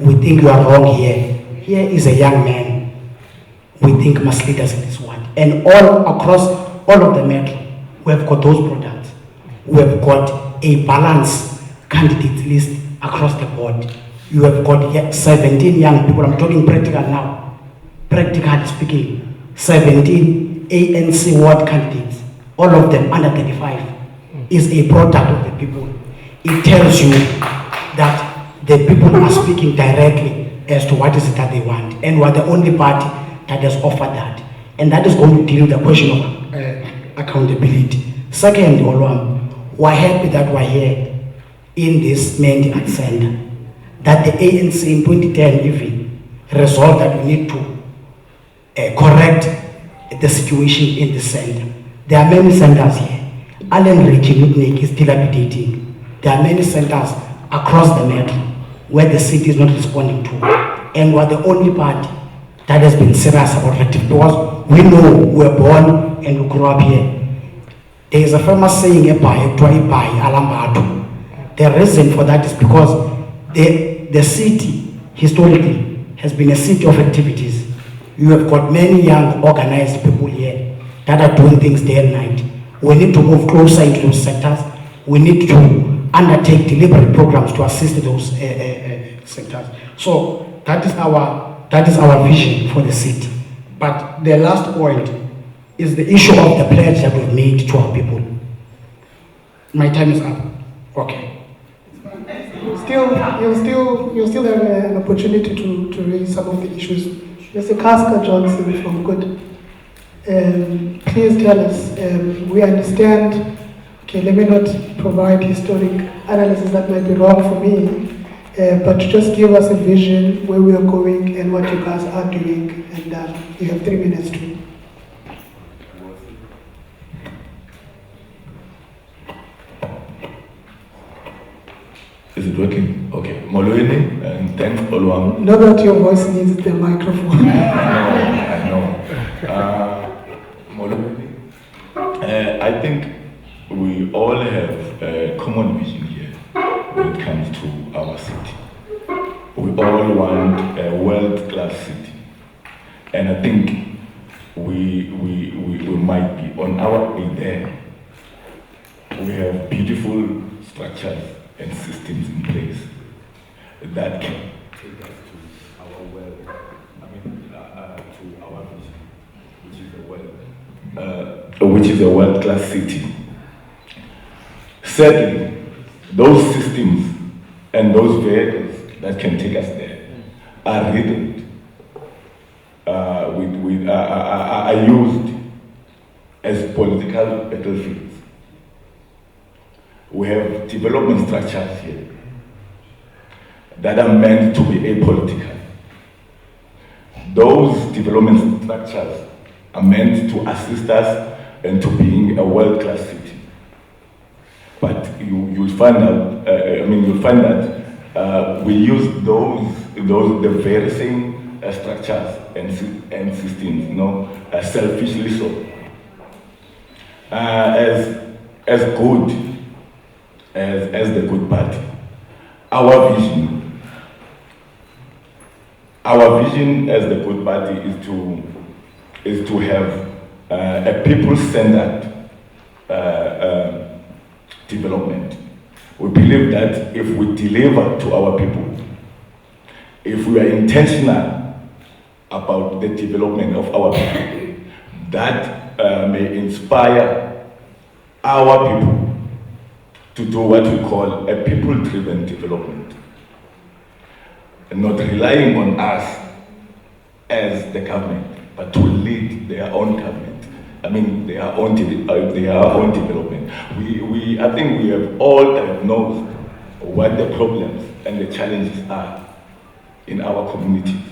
we think you are wrong here. Here is a young man we think must lead us in this world. And all across all of the metro, we have got those products. We have got a balanced candidate list across the board. You have got 17 young people, I'm talking practical now, practically speaking, 17 ANC ward candidates, all of them under 35, is a product of the people. It tells you that the people are speaking directly as to what is it that they want, and we're the only party that has offered that. And that is going to deal with the question of accountability. Second, we're happy that we're here in this Mandela Center, that the ANC in 2010 even resolved that we need to correct the situation in the center. There are many centers here. Enrich is dilapidating. There are many centers across the metro where the city is not responding to. And we're the only party that has been serious about it, because we know we were born and we grew up here. There is a famous saying, the reason for that is because the city historically has been a city of activities. You have got many young organized people here that are doing things day and night. We need to move closer into those sectors. We need to undertake deliberate programs to assist those sectors. So that is our vision for the city. But the last point is the issue of the pledge that we've made to our people. My time is up. Okay. You'll still have an opportunity to raise some of the issues. Mr. Casca Johnson from Good. Please tell us, we understand, okay, let me not provide historic analysis that might be wrong for me, but just give us a vision where we are going and what you guys are doing, and you have 3 minutes to. Is it working? Okay. Molweni, and thanks, Oluwam. Know that your voice needs the microphone. I know. Molweni. I think we all have a common vision here when it comes to our city. We all want a world-class city. And I think we might be on our way there. We have beautiful structures and systems in place that can take us to our to our vision, which is a world-class city. Sadly, those systems and those vehicles that can take us there are riddled, are used as political battlefields. We have development structures here that are meant to be apolitical. Those development structures are meant to assist us into being a world-class city. But you'll find out, you'll find that we use the very same structures and systems, selfishly so. As good as the good party. Our vision as the good party is to have a people-centered development. We believe that if we deliver to our people, if we are intentional about the development of our people, that may inspire our people to do what we call a people-driven development, and not relying on us as the government, but to lead their own government. Their own development. I think we have all diagnosed what the problems and the challenges are in our communities,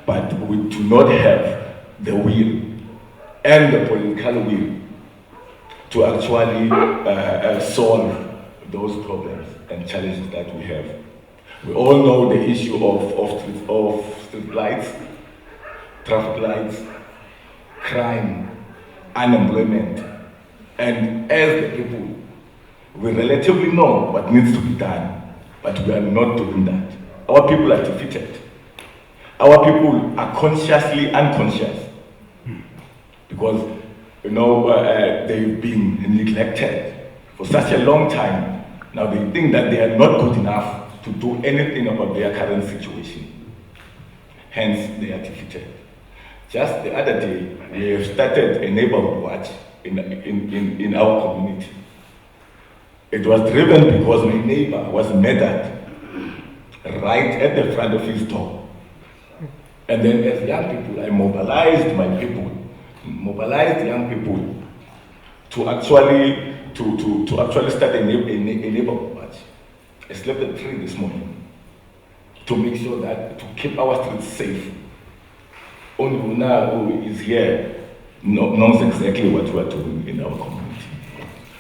but we do not have the will and the political will to actually solve those problems and challenges that we have. We all know the issue of street lights, traffic lights, crime, unemployment, and as the people, we relatively know what needs to be done, but we are not doing that. our people are defeated. Our people are consciously unconscious because, you know, they've been neglected for such a long time. Now they think that they are not good enough to do anything about their current situation. Hence, they are defeated. Just the other day, we have started a neighborhood watch in our community. It was driven because my neighbor was murdered right at the front of his door. And then as young people, I mobilized my people, mobilized young people to actually start a neighborhood watch. I slept at 3 this morning to make sure that to keep our streets safe. Only Una, who is here, knows exactly what we are doing in our community.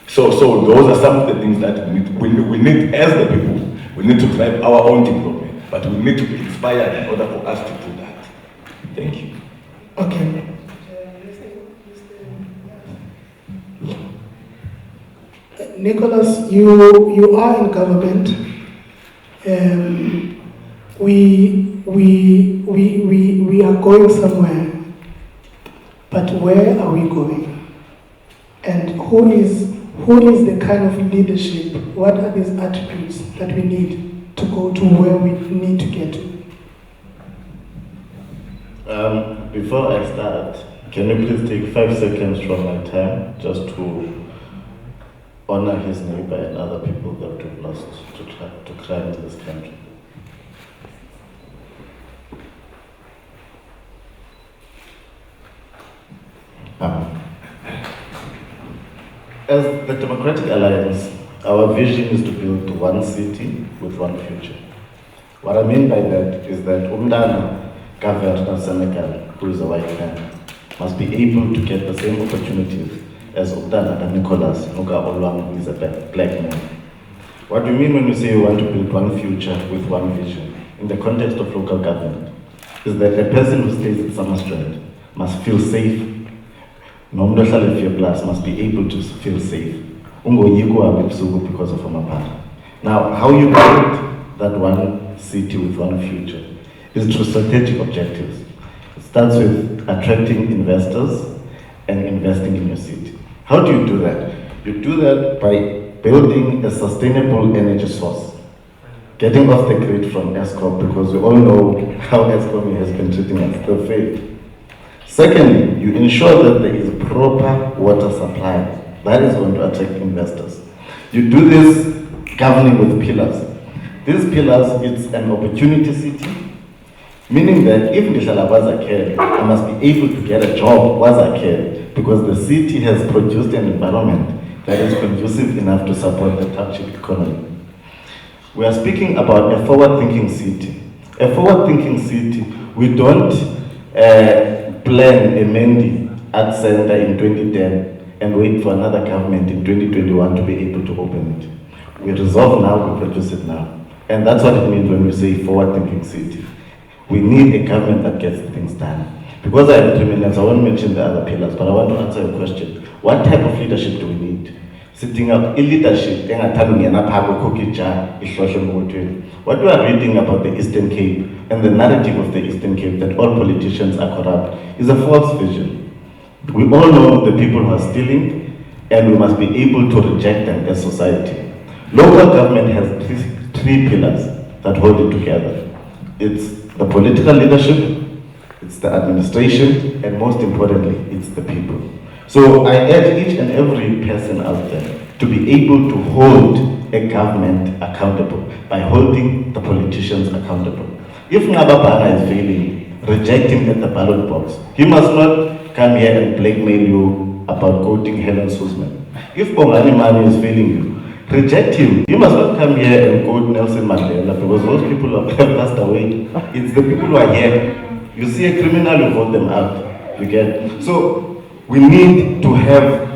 So those are some of the things that we need as the people. We need to drive our own development, but we need to be inspired in order for us to do that. Thank you. Okay. Nicholas, you are in government. We are going somewhere, but where are we going? And who is the kind of leadership? What are these attributes that we need to go to where we need to get to? Before I start, can you please take 5 seconds from my time just to honor his neighbor and other people that we've lost to crime in this country? As the Democratic Alliance, our vision is to build one city with one future. What I mean by that is that Umdana Governor Senegal, who is a white man, must be able to get the same opportunities as Umdana Nicholas Nuga Olwang, who is a black man. What do you mean when you say you want to build one future with one vision in the context of local government? Is that a person who stays in Summerstrand must feel safe. Plus must be able to feel safe. Because of Amapara. Now, how you build that one city with one future is through strategic objectives. It starts with attracting investors and investing in your city. How do you do that? You do that by building a sustainable energy source. Getting off the grid from ESCOM, because we all know how ESCOM has been treating us, the faith. Secondly, you ensure that there is proper water supply. That is going to attract investors. You do this governing with pillars. These pillars, it's an opportunity city, meaning that if Nishala was a kid, I must be able to get a job was a kid, because the city has produced an environment that is conducive enough to support the township economy. We are speaking about a forward-thinking city. A forward-thinking city, we don't plan a Mendy Art Center in 2010 and wait for another government in 2021 to be able to open it. We resolve now, we produce it now. And that's what it means when we say forward-thinking city. We need a government that gets things done. Because I have 3 minutes, I won't mention the other pillars, but I want to answer your question. What type of leadership do we need? Sitting up leadership, what we are reading about the Eastern Cape and the narrative of the Eastern Cape that all politicians are corrupt is a false vision. We all know the people who are stealing, and we must be able to reject them as society. Local government has 3 pillars that hold it together. It's the political leadership, it's the administration, and most importantly, it's the people. So I urge each and every person out there to be able to hold a government accountable by holding the politicians accountable. If Ngababana is failing, reject him at the ballot box. He must not come here and blackmail you about quoting Helen Suzman. If Bongani Mani is failing you, reject him. You must not come here and quote Nelson Mandela, because those people have passed away. It's the people who are here. You see a criminal, you vote them out. You get? So we need to have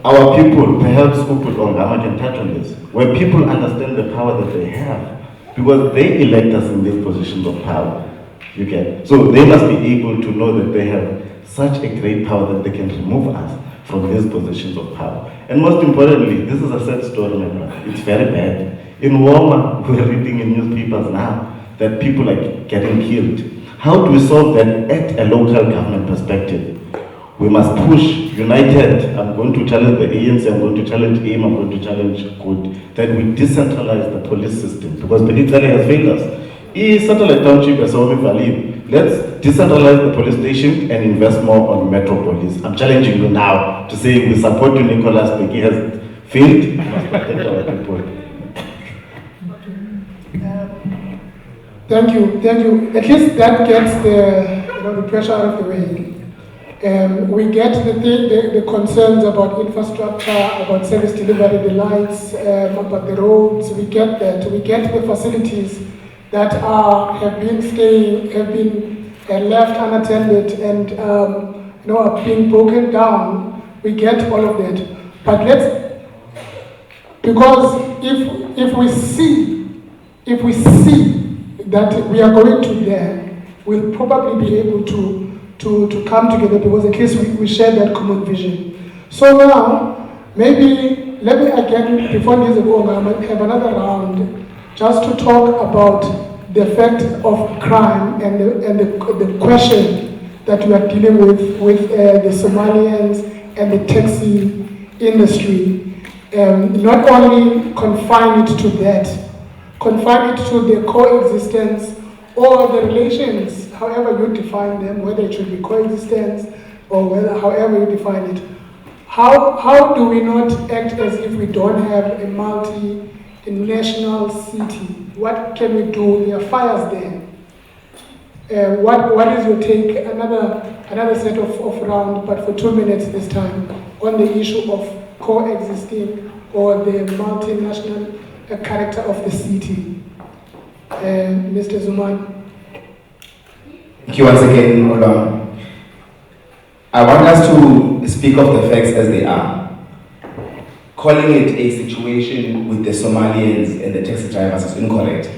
our people, perhaps Uput Ongama can touch on this, where people understand the power that they have, because they elect us in these positions of power. You get? So they must be able to know that they have such a great power that they can remove us from these positions of power. And most importantly, this is a sad story, my brother. It's very bad. In Woma, we're reading in newspapers now that people are getting killed. How do we solve that at a local government perspective? We must push united. I'm going to challenge the ANC, I'm going to challenge AIM, I'm going to challenge GOOD, that we decentralize the police system, because the Italy has failed us. Satellite township as value. Let's decentralize the police station and invest more on metropolis. I'm challenging you now to say we support you, Nicholas. Beki has failed. We must protect our people. Thank you. At least that gets the pressure out of the way. We get the concerns about infrastructure, about service delivery, the lights, about the roads. We get that. We get the facilities that have been left unattended and are being broken down. We get all of that. But because if we see that we are going to there, we'll probably be able to come together, because at least we share that common vision. So now, maybe let me again, before this have another round, just to talk about the effect of crime and the question that we are dealing with the Somalians and the taxi industry. Not only confine it to that, confine it to the coexistence or the relations, however you define them, whether it should be coexistence or however you define it. How do we not act as if we don't have a multinational city? What can we do? There are fires there. What is your take? Another set of round, but for 2 minutes this time, on the issue of coexisting or the multinational character of the city. Mr. Zuman. Thank you once again, Olam. I want us to speak of the facts as they are. Calling it a situation with the Somalians and the taxi drivers is incorrect.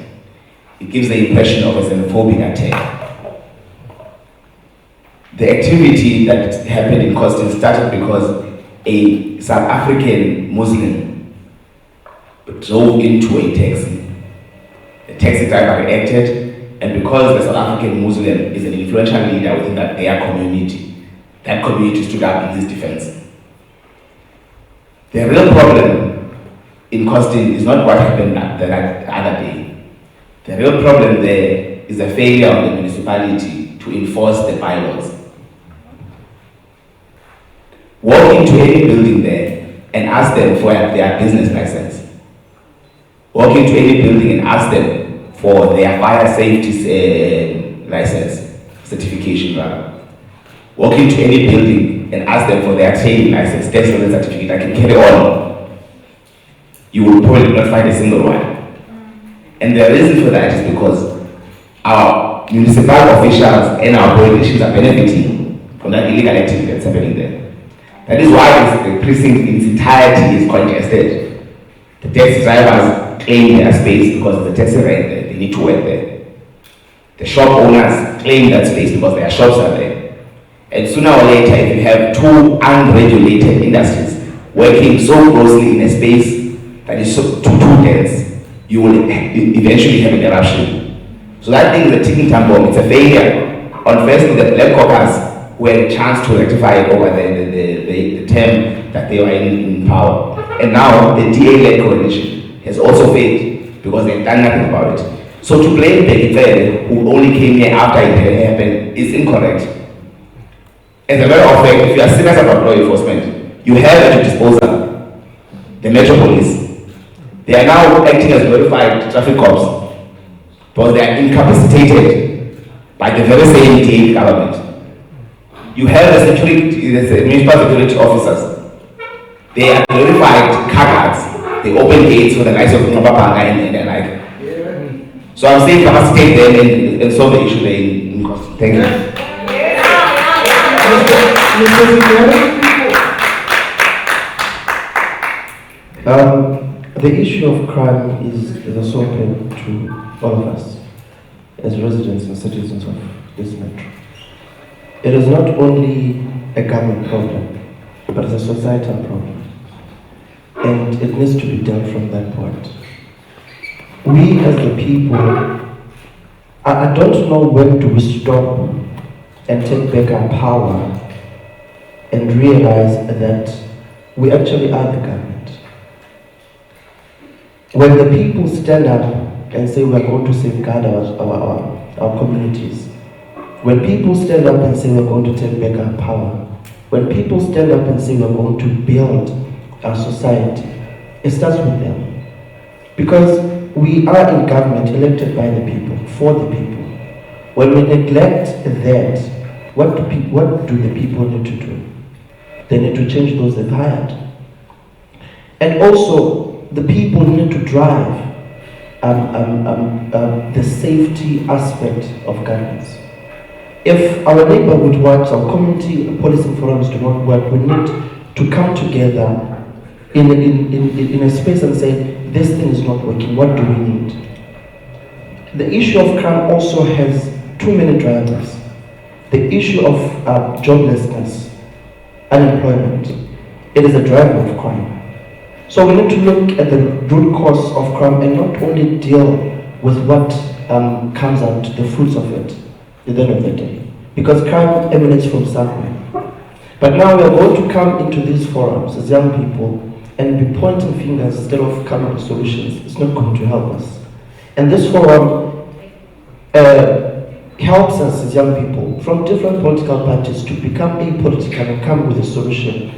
It gives the impression of a xenophobic attack. The activity that happened in Costin started because a South African Muslim drove into a taxi. The taxi driver reacted, and because the South African Muslim is an influential leader within their community, that community stood up in his defense. The real problem in Costin is not what happened the other day. The real problem there is a failure of the municipality to enforce the bylaws. Walk into any building there and ask them for their business license. Walk into any building and ask them for their fire safety license, certification rather. Walk into any building and ask them for their training license, test certificate. I can carry on. You will probably not find a single one. And the reason for that is because our municipal officials and our politicians are benefiting from that illegal activity that's happening there. That is why the precinct in its entirety is congested. The taxi drivers claim their space because the taxi rent there, they need to work there. The shop owners claim that space because their shops are there. And sooner or later, if you have two unregulated industries working so closely in a space that is too dense, you will eventually have an eruption. So that thing is a ticking time bomb. It's a failure on firstly the Black Caucus, who had a chance to rectify it over the term that they were in power. And now the DA-led coalition has also failed because they've done nothing about it. So to blame Beki, who only came here after it happened, is incorrect. As a matter of fact, if you are serious about law enforcement, you have at your disposal the metropolis. They are now acting as glorified traffic cops because they are incapacitated by the very same DA government. You have the municipal security officers. They are glorified car guards. They open gates for the likes of Indaba and the like. So I'm saying capacitate them and solve the issue there in cost. Thank you. The issue of crime is a sore pain to all of us as residents and citizens of this metro. It is not only a government problem, but it's a societal problem. And it needs to be dealt from that point. We as the people I don't know when do we stop and take back our power and realize that we actually are the government. When the people stand up and say we are going to safeguard our communities, when people stand up and say we are going to take back our power, when people stand up and say we are going to build our society, it starts with them. Because we are in government elected by the people, for the people. When we neglect that, what do the people need to do? They need to change those they've hired. And also, the people need to drive the safety aspect of governance. If our neighborhood works, our community policing forums do not work, we need to come together in a space and say, this thing is not working, what do we need? The issue of crime also has too many drivers. The issue of joblessness, unemployment, it is a driver of crime. So we need to look at the root cause of crime and not only deal with what comes out, the fruits of it, at the end of the day. Because crime emanates from somewhere. But now we are going to come into these forums as young people and be pointing fingers instead of coming with solutions. It's not going to help us. And this forum helps us as young people from different political parties to become apolitical and come with a solution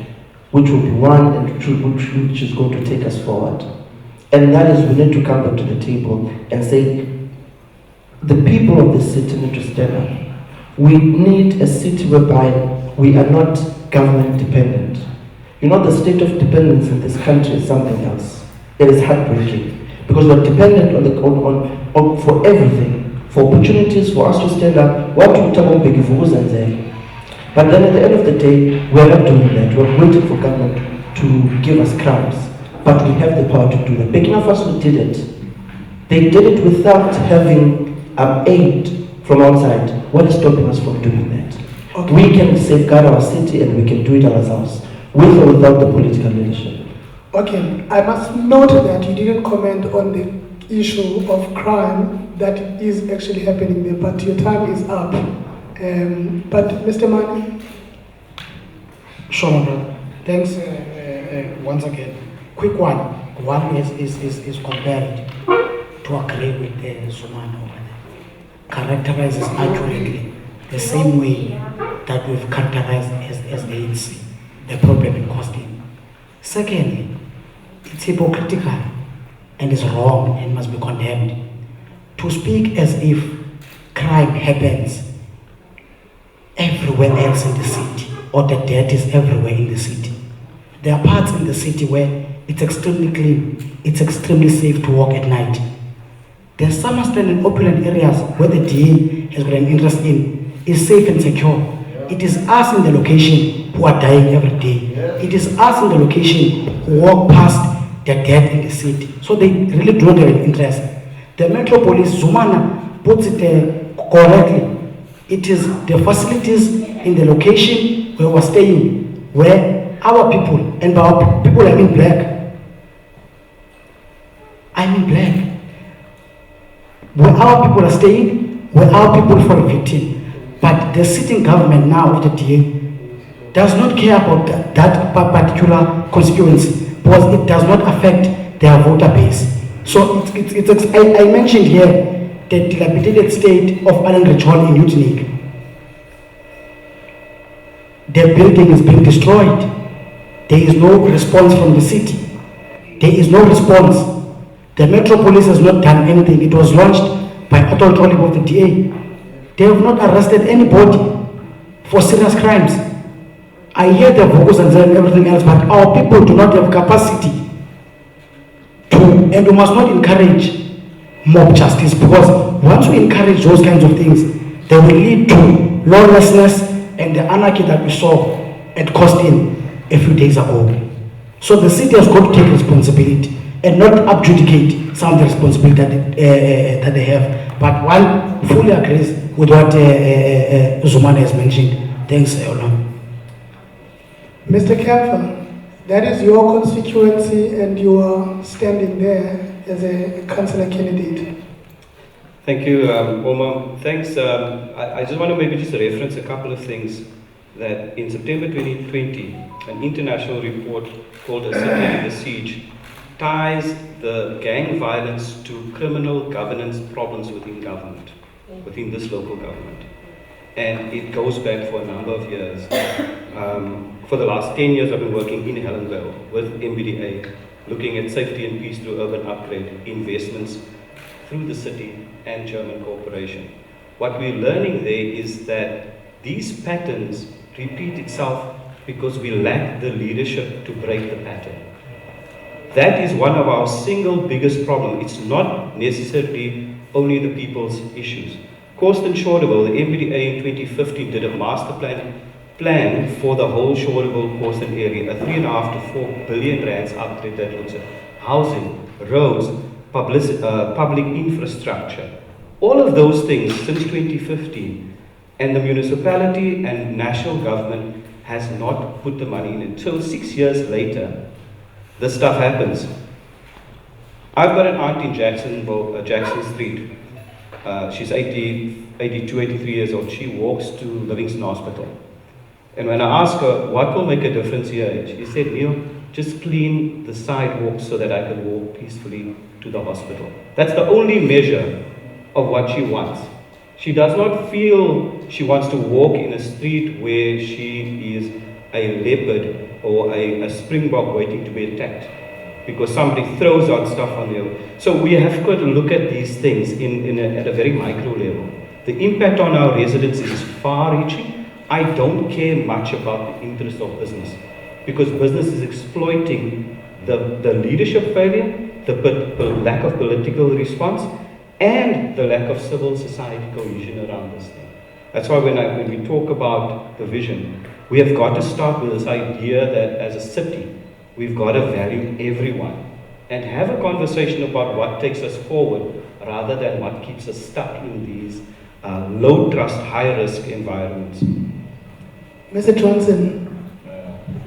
which will be one and which is going to take us forward. And that is, we need to come back to the table and say, the people of the city need to stand up. We need a city whereby we are not government dependent. You know, the state of dependence in this country is something else. It is heartbreaking because we're dependent on for everything, for opportunities for us to stand up. What we talk about, but then at the end of the day, we're not doing that. We're waiting for government to give us crumbs, but we have the power to do that. Burkina Faso did it. They did it without having aid from outside. What is stopping us from doing that? Okay. We can safeguard our city and we can do it ourselves, with or without the political leadership. Okay, I must note that you didn't comment on the issue of crime that is actually happening there, but your time is up. But Mr. Mani? Sure, my brother. Thanks once again. Quick one. One is compared to agree with Zumana over there. Characterizes accurately the same way that we've characterized as the ANC, the problem in costing. Secondly, it's hypocritical and is wrong and must be condemned to speak as if crime happens everywhere else in the city, or the debt is everywhere in the city. There are parts in the city where it's extremely clean, it's extremely safe to walk at night. There's some and opulent areas where the DA has got an interest in is safe and secure. It is us in the location who are dying every day. It is us in the location who walk past the death in the city. So they really do not have an interest. The Metro Police, Zumana, puts it correctly. It is the facilities in the location where we're staying, where our people, and by our people I mean black. I mean black. Where our people are staying, where our people fall victim. But the sitting government now of the DA does not care about that particular constituency because it does not affect their voter base. So I mentioned here the dilapidated state of enrich in Utinik. The building is being destroyed. There is no response from the city. There is no response. The Metro Police has not done anything. It was launched by Atol Tolib of the DA. They have not arrested anybody for serious crimes. I hear the vocals and everything else, but our people do not have capacity to, and we must not encourage mob justice, because once we encourage those kinds of things, they will lead to lawlessness and the anarchy that we saw at Costin a few days ago. So the city has got to take responsibility and not abjudicate some of the responsibility that they have. But one fully agrees with what Zumana has mentioned. Thanks, Olam. Mr. Kemper, that is your constituency and you are standing there as a councillor candidate. Thank you, Omar. Thanks. I just want to maybe just reference a couple of things that in September 2020, an international report called A City in the Siege ties the gang violence to criminal governance problems within government, within this local government. And it goes back for a number of years. For the last 10 years, I've been working in Helensvale with MBDA, looking at safety and peace through urban upgrade, investments through the city and German cooperation. What we're learning there is that these patterns repeat itself because we lack the leadership to break the pattern. That is one of our single biggest problems. It's not necessarily only the people's issues. Corsten Shorterville, the MBDA in 2015 did a master plan for the whole Shorterville Corsten area, a 3.5 to 4 billion rands upgrade that looks at housing, roads, public infrastructure. All of those things since 2015, and the municipality and national government has not put the money in until 6 years later. This stuff happens. I've got an aunt in Jackson Street. She's 82, 83 years old. She walks to Livingston Hospital. And when I ask her, what will make a difference here? She said, Neil, just clean the sidewalks so that I can walk peacefully to the hospital. That's the only measure of what she wants. She does not feel she wants to walk in a street where she is a leopard or a springbok waiting to be attacked because somebody throws out stuff on there. So we have got to look at these things at a very micro level. The impact on our residents is far-reaching. I don't care much about the interest of business because business is exploiting the leadership failure, the lack of political response, and the lack of civil society cohesion around this thing. That's why when we talk about the vision, we have got to start with this idea that as a city, we've got to value everyone and have a conversation about what takes us forward rather than what keeps us stuck in these low trust, high risk environments. Mr. Johnson.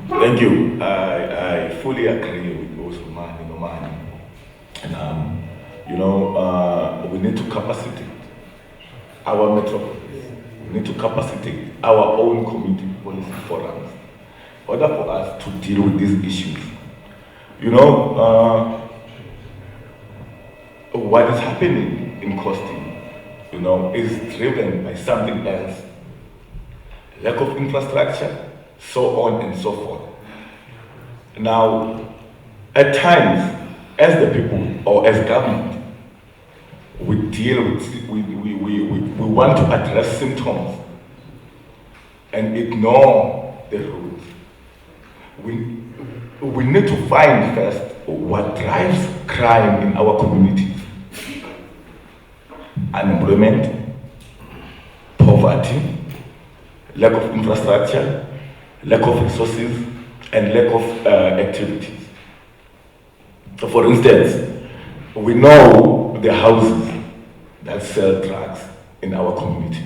Thank you. I fully agree with those Omani. And we need to capacitate our metropolis. We need to capacitate our own community policy forums in order for us to deal with these issues. What is happening in Costing, is driven by something else. Lack of infrastructure, so on and so forth. Now, at times, as the people or as government, we want to address symptoms and ignore the roots. We need to find first what drives crime in our communities. Unemployment, poverty, lack of infrastructure, lack of resources, and lack of activities. So for instance, we know the houses that sell drugs in our communities.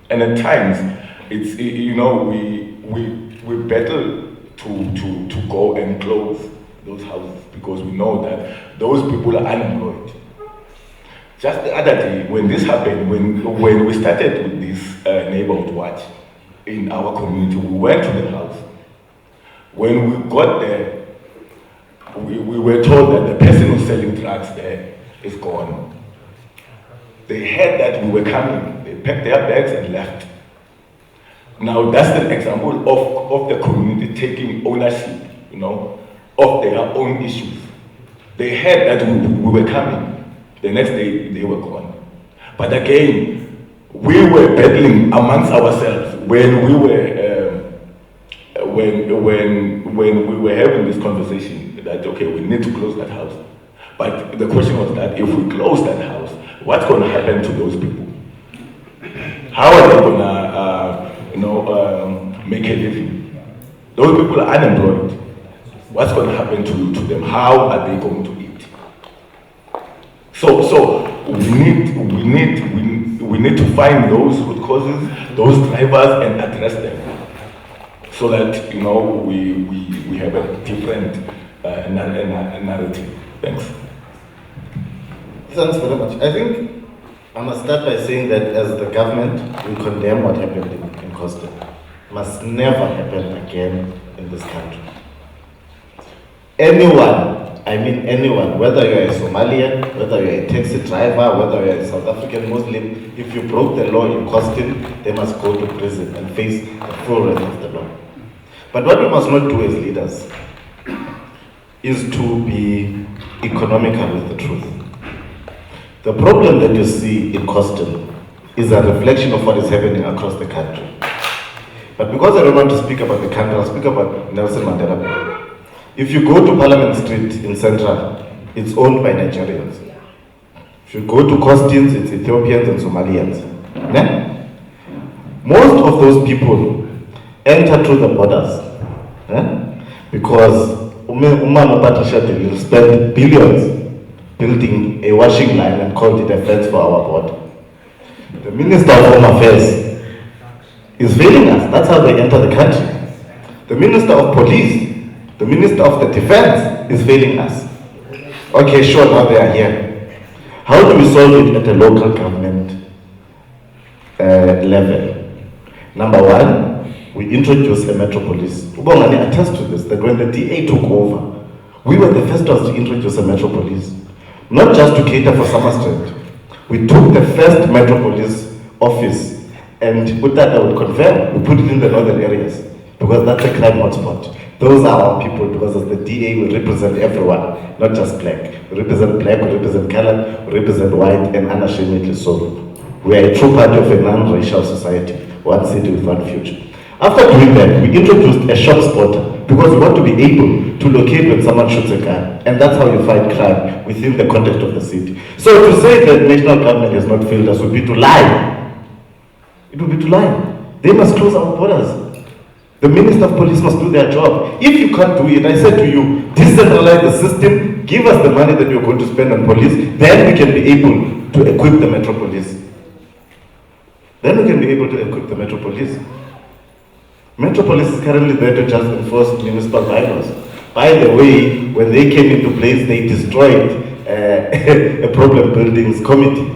And at times, it's, we battle to go and close those houses because we know that those people are unemployed. Just the other day, when this happened, when we started with this neighborhood watch in our community, we went to the house. When we got there, we were told that the person who's selling drugs there is gone. They heard that we were coming. They packed their bags and left. Now that's an example of the community taking ownership, of their own issues. They heard that we were coming. The next day they were gone. But again, we were battling amongst ourselves when we were when we were having this conversation that okay, we need to close that house. But the question was that if we close that house, what's going to happen to those people? How are they going to, make a living? Those people are unemployed. What's going to happen to them? How are they going to eat? So we need to find those root causes, those drivers, and address them, so that we have a different narrative. Thanks. Thanks very much. I think I must start by saying that as the government, we condemn what happened in Costa. Must never happen again in this country. Anyone, I mean anyone, whether you're a Somalian, whether you're a taxi driver, whether you're a South African Muslim, if you broke the law in Costin, they must go to prison and face the full wrath of the law. But what we must not do as leaders is to be economical with the truth. The problem that you see in Costin is a reflection of what is happening across the country. But because I don't want to speak about the country, I'll speak about Nelson Mandela Bay. If you go to Parliament Street in Central, it's owned by Nigerians. If you go to Costins, it's Ethiopians and Somalians. Ne? Most of those people enter through the borders. Because Umama Patriciate spent billions building a washing line and called it a fence for our border. The Minister of Home Affairs is failing us. That's how they enter the country. The Minister of Police, the Minister of the Defense is failing us. Okay, sure, now they are here. How do we solve it at a local government level? Number one, we introduce a metropolis. Ubongani attests to this, that when the DA took over, we were the first ones to introduce a metropolis. Not just to cater for Somerset. We took the first metropolis office, and Utata would confirm, we put it in the northern areas, because that's a crime hotspot. Those are our people, because as the DA will represent everyone, not just black. We represent black, we represent colored, we represent white, and unashamedly so. We are a true part of a non-racial society, one city with one future. After doing that, we introduced a shop spotter, because we want to be able to locate when someone shoots a gun, and that's how you fight crime within the context of the city. So to say that national government has not failed us would be to lie. It would be to lie. They must close our borders. The Minister of Police must do their job. If you can't do it, I said to you, decentralize the system, give us the money that you're going to spend on police, then we can be able to equip the metropolis. Then we can be able to equip the metropolis. Metropolis is currently there to just enforce municipal bylaws. By the way, when they came into place, they destroyed a problem buildings committee.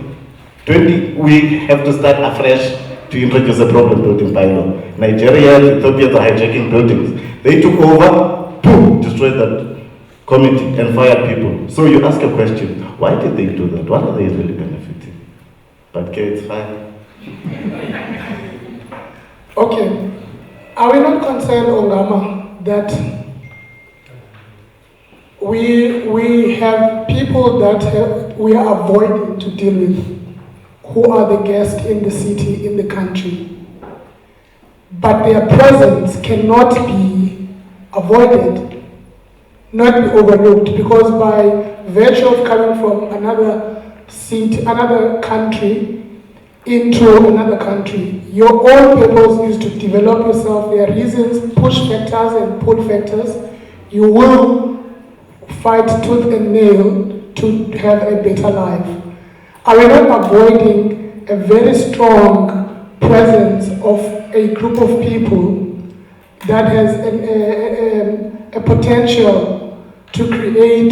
We have to start afresh to introduce a problem building bylaw. Nigeria, Ethiopians are hijacking buildings. They took over, boom, destroyed that committee and fired people. So you ask a question, why did they do that? What are they really benefiting? But okay, it's fine. Okay. Are we not concerned, Ongama, that we have people that we are avoiding to deal with, who are the guests in the city, in the country, but their presence cannot be avoided, not be overlooked, because by virtue of coming from another city, another country, into another country, your own purpose is to develop yourself. There are reasons, push factors and pull factors. You will fight tooth and nail to have a better life. Are we not avoiding a very strong presence of a group of people that has a potential to create,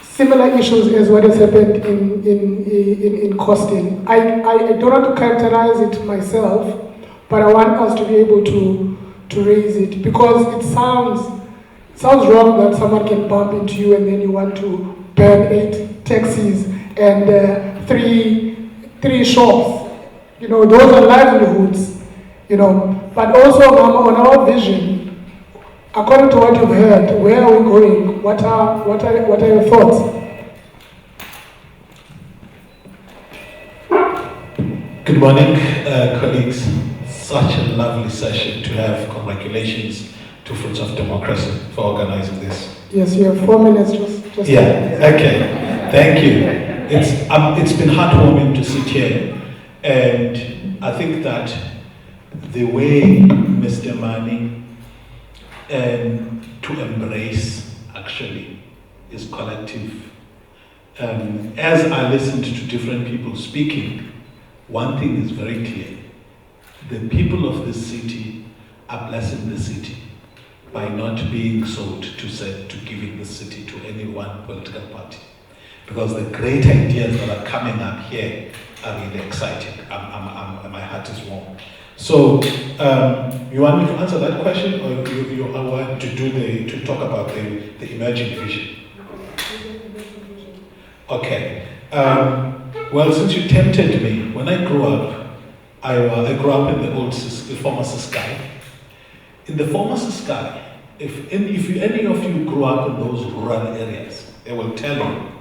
similar issues as what has happened in Costin? I don't want to characterize it myself, but I want us to be able to raise it, because it sounds wrong that someone can bump into you and then you want to burn 8 taxis and 3 shops. Those are livelihoods. But also on our vision, according to what you've heard, where are we going? What are your thoughts? Good morning, colleagues. Such a lovely session to have. Congratulations to Fruits of Democracy for organizing this. Yes, you have 4 minutes. Just yeah. Okay. Thank you. It's been heartwarming to sit here, and I think that the way Mr. Mani to embrace actually is collective. As I listened to different people speaking, one thing is very clear. The people of this city are blessing the city by not being sold to giving the city to any one political party. because the great ideas that are coming up here are really exciting. My heart is warm. So, you want me to answer that question, or you want to talk about the emerging vision? Okay. Well, since you tempted me, when I grew up, I grew up in the former Siskai. In the former Siskai, if any of you grew up in those rural areas, they will tell you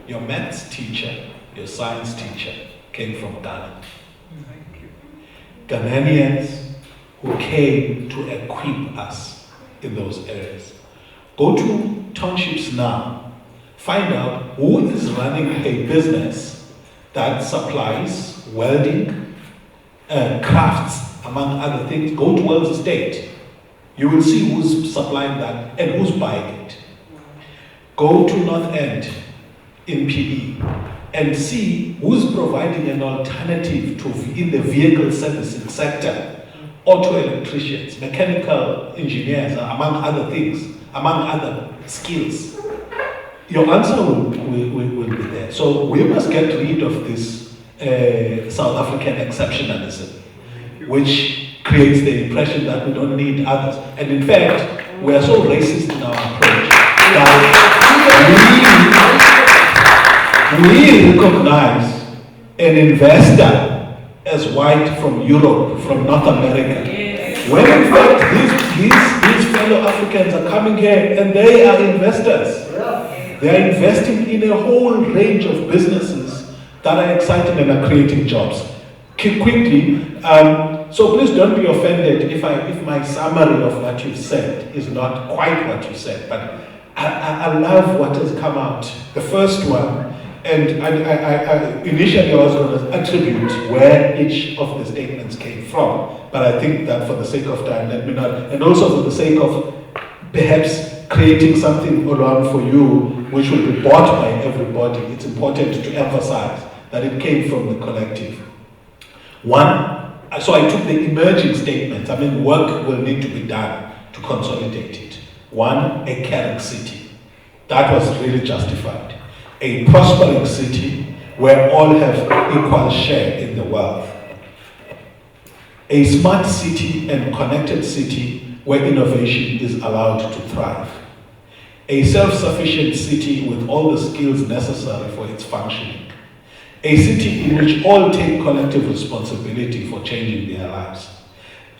your maths teacher, your science teacher came from Ghana. Ghanaians who came to equip us in those areas. Go to townships now, find out who is running a business that supplies welding, crafts, among other things. Go to Wells Estate. You will see who's supplying that and who's buying it. Go to North End in PE and see who's providing an alternative in the vehicle servicing sector. Auto electricians, mechanical engineers, among other things, among other skills. Your answer will be there. So we must get rid of this South African exceptionalism, which creates the impression that we don't need others. And in fact, we are so racist in our approach that we recognize an investor as white from Europe, from North America. When in fact these fellow Africans are coming here and they are investors. They are investing in a whole range of businesses that are exciting and are creating jobs. Quickly, so please don't be offended if my summary of what you've said is not quite what you said, but I love what has come out. The first one, and I initially I was going to attribute where each of the statements came from, but I think that for the sake of time, let me not, and also for the sake of perhaps creating something around for you which will be bought by everybody, it's important to emphasize that it came from the collective. One, so I took the emerging statements. I mean, work will need to be done to consolidate it. One, a caring city. That was really justified. A prospering city where all have equal share in the wealth. A smart city and connected city where innovation is allowed to thrive. A self-sufficient city with all the skills necessary for its functioning. A city in which all take collective responsibility for changing their lives.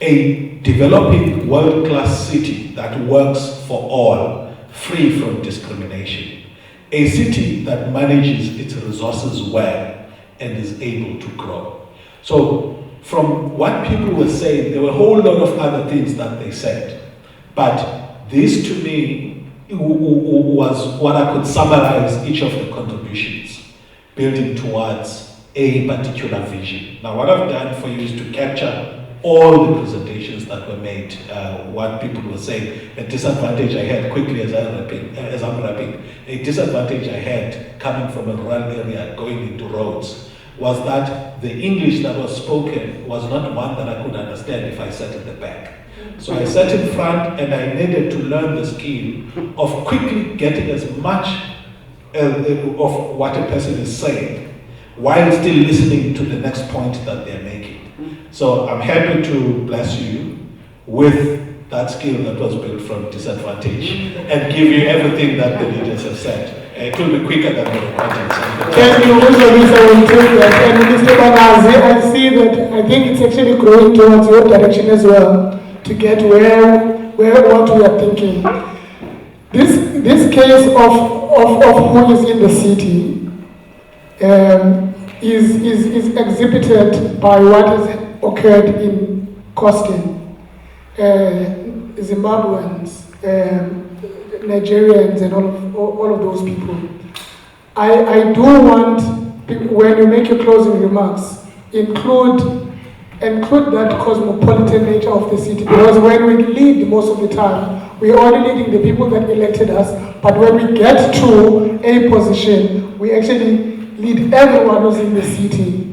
A developing world-class city that works for all, free from discrimination. A city that manages its resources well and is able to grow. So, from what people were saying, there were a whole lot of other things that they said. But this to me was what I could summarize each of the contributions, building towards a particular vision. Now what I've done for you is to capture all the presentations that were made, what people were saying. A disadvantage I had, quickly as I'm wrapping, a disadvantage I had coming from a rural area going into roads was that the English that was spoken was not one that I could understand if I sat at the back. So I sat in front and I needed to learn the skill of quickly getting as much of what a person is saying while still listening to the next point that they're making. So I'm happy to bless you with that skill that was built from disadvantage and give you everything that the leaders have said. It will be quicker than the recordings. Thank you, Mr. I will take that. And Mr. Banazi, I see that I think it's actually growing towards your direction as well, to get where what we are thinking. This case of who is in the city is exhibited by what has occurred in Costin. Zimbabweans, Nigerians, and all of those people. I do want, when you make your closing remarks, include that cosmopolitan nature of the city, because when we lead most of the time, we are only leading the people that elected us, but when we get to a position, we actually lead everyone who's in the city.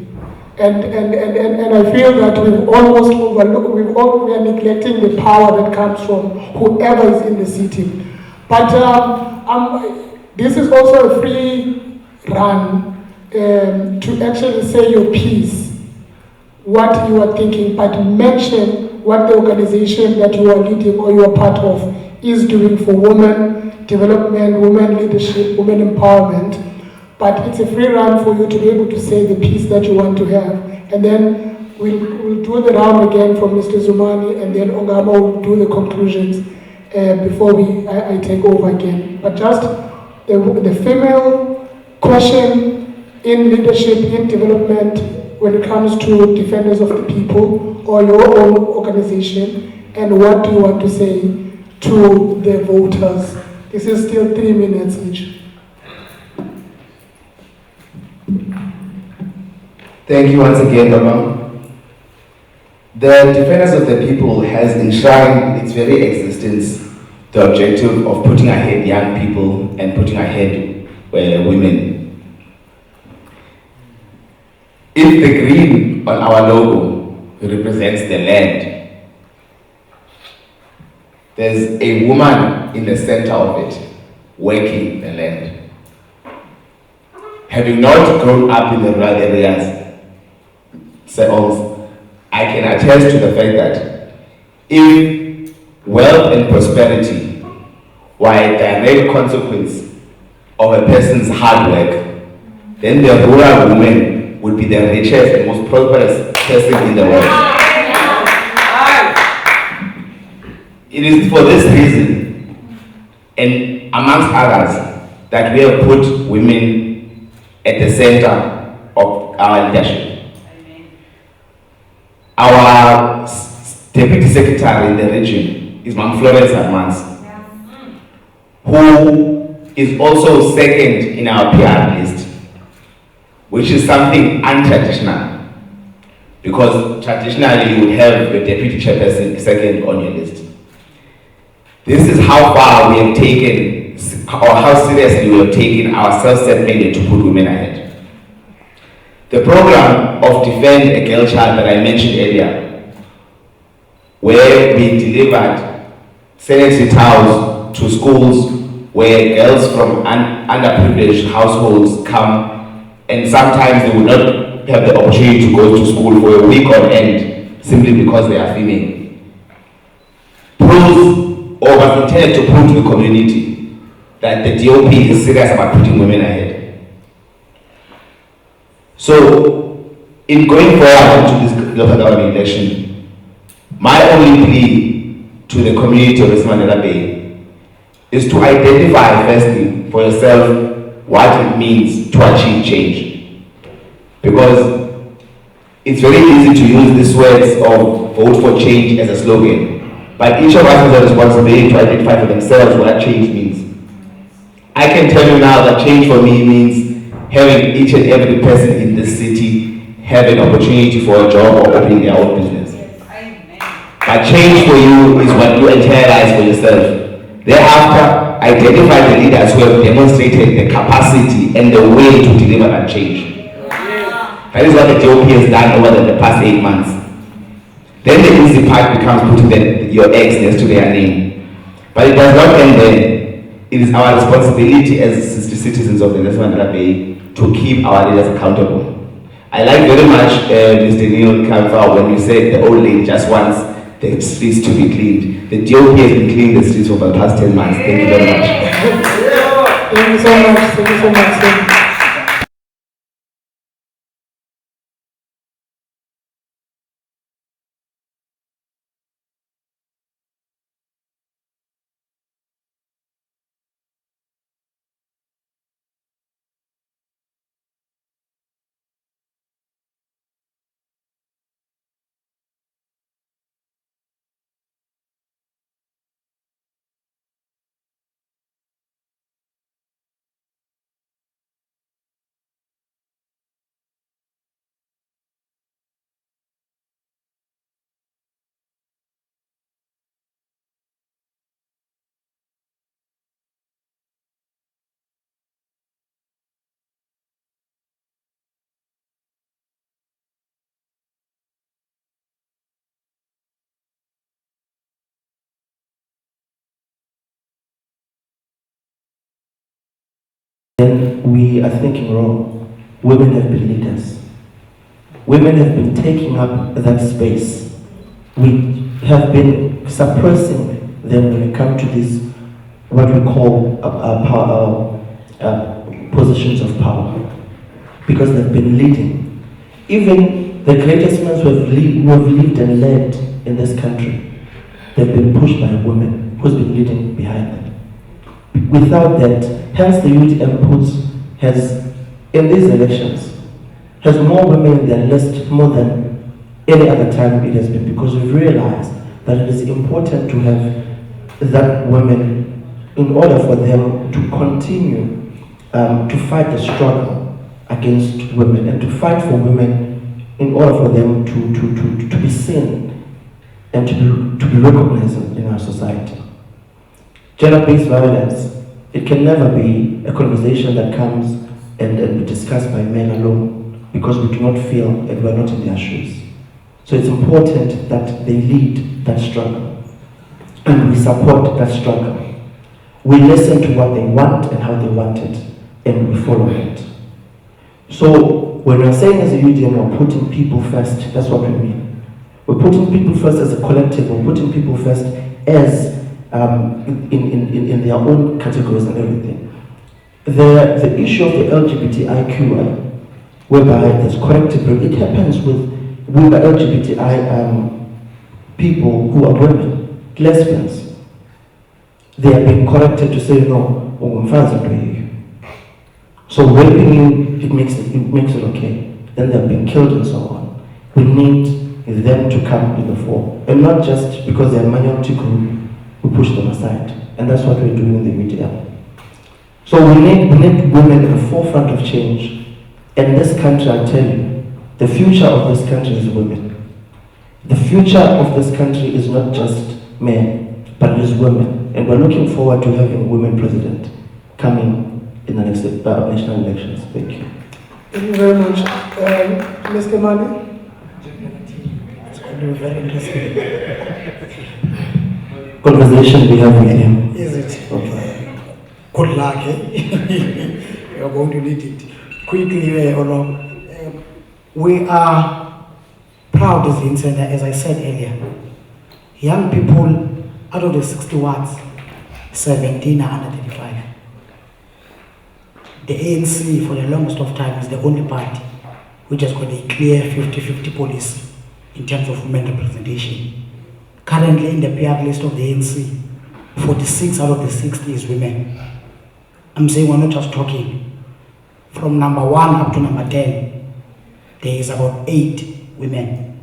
And I feel that we've almost overlooked, we are neglecting the power that comes from whoever is in the city. But this is also a free run to actually say your piece, what you are thinking, but mention what the organization that you are leading or you are part of is doing for women development, women leadership, women empowerment. But it's a free run for you to be able to say the piece that you want to have. And then we'll do the round again from Mr. Zumani, and then Ongama will do the conclusions before I take over again. But just the female question in leadership, in development, when it comes to defenders of the people or your own organization, and what do you want to say to the voters? This is still 3 minutes each. Thank you once again, Dama. The Defenders of the People has enshrined its very existence the objective of putting ahead young people and putting ahead women. If the green on our logo represents the land, there's a woman in the center of it working the land. Having not grown up in the rural areas, I can attest to the fact that if wealth and prosperity were a direct consequence of a person's hard work, then the rural woman would be the richest and most prosperous person in the world. It is for this reason, and amongst others, that we have put women at the center of our leadership. Our Deputy Secretary in the region is Ma'am Florence Admans, who is also second in our PR list, which is something untraditional, because traditionally you would have the Deputy Chairperson second on your list. This is how far we have taken, or how seriously we have taken our self-set mandate to put women ahead. The program of Defend a Girl Child that I mentioned earlier, where we delivered sanitary towels to schools where girls from underprivileged households come, and sometimes they would not have the opportunity to go to school for a week on end simply because they are female. Proves, or was intended to prove to the community, that the DOP is serious about putting women ahead. So, in going forward into this local government election, my only plea to the community of Nelson Mandela Bay is to identify firstly for yourself what it means to achieve change. Because it's very easy to use these words of vote for change as a slogan, but each of us has a responsibility to identify for themselves what change means. I can tell you now that change for me means having each and every person in this city have an opportunity for a job or opening their own business. But change for you is what you internalize for yourself. Thereafter, identify the leaders who have demonstrated the capacity and the way to deliver that change. That is what the DOP has done over the past 8 months. Then the easy part becomes putting your eggs next to their name. But it does not end there. It is our responsibility as citizens of the Nelson Mandela Bay to keep our leaders accountable. I like very much Mr. Neil Kamfa when you said the old lady just wants the streets to be cleaned. The DOP has been cleaning the streets for the past 10 months. Thank you very much. Thank you so much. Thank you so much. then we are thinking wrong. Women have been leaders. Women have been taking up that space. We have been suppressing them when it comes to this, what we call positions of power, because they've been leading. Even the greatest men who have lived and led in this country, they've been pushed by women who's been leading behind them. Without that, hence the youth input has, in these elections, has more women in their list more than any other time it has been, because we've realized that it is important to have that women in order for them to continue to fight the struggle against women and to fight for women in order for them to be seen and to be recognized in our society. Gender-based violence, it can never be a conversation that comes and be discussed by men alone, because we do not feel and we're not in their shoes. So it's important that they lead that struggle and we support that struggle. We listen to what they want and how they want it, and we follow it. So when we're saying as a UDM we're putting people first, that's what we mean. We're putting people first as a collective, we're putting people first as in their own categories and everything. The issue of the LGBTIQI, whereby there's corrective, it happens with LGBTI people who are women, lesbians. They are being corrected to say, no, so raping you, it makes it okay. Then they're being killed and so on. We need them to come to the fore. And not just because they're a minority group, we push them aside. And that's what we're doing in the media. So we need women at the forefront of change. And this country, I tell you, the future of this country is women. The future of this country is not just men, but it is women. And we're looking forward to having a women president coming in the next national elections. Thank you. Thank you very much. Mr. Mani? It's going to be very interesting. Conversation we have with him. Is it? Okay. Good luck, eh? You're going to need it. Quickly, we are proud as the incident, as I said earlier. Young people, out of the 60 wards, 17 are under 35. The ANC, for the longest of time, is the only party which has got a clear 50-50 policy in terms of women representation. Currently, in the PR list of the ANC, 46 out of the 60 is women. I'm saying we're not just talking. From number 1 up to number 10, there is about 8 women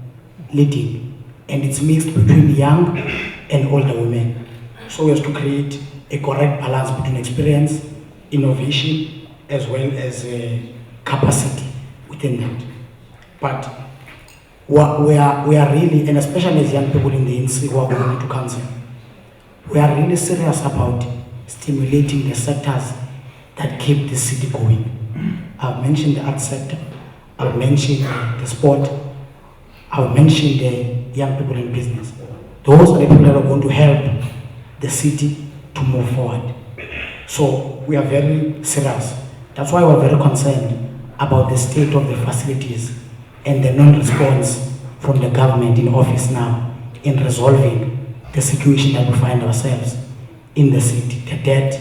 leading. And it's mixed between young and older women. So as to create a correct balance between experience, innovation, as well as capacity within that. But we are really, and especially as young people in the ANC who are going to council, we are really serious about stimulating the sectors that keep the city going. I've mentioned the art sector, I've mentioned the sport, I've mentioned the young people in business. Those are the people that are going to help the city to move forward. So we are very serious. That's why we're very concerned about the state of the facilities and the non-response from the government in office now in resolving the situation that we find ourselves in the city. The debt,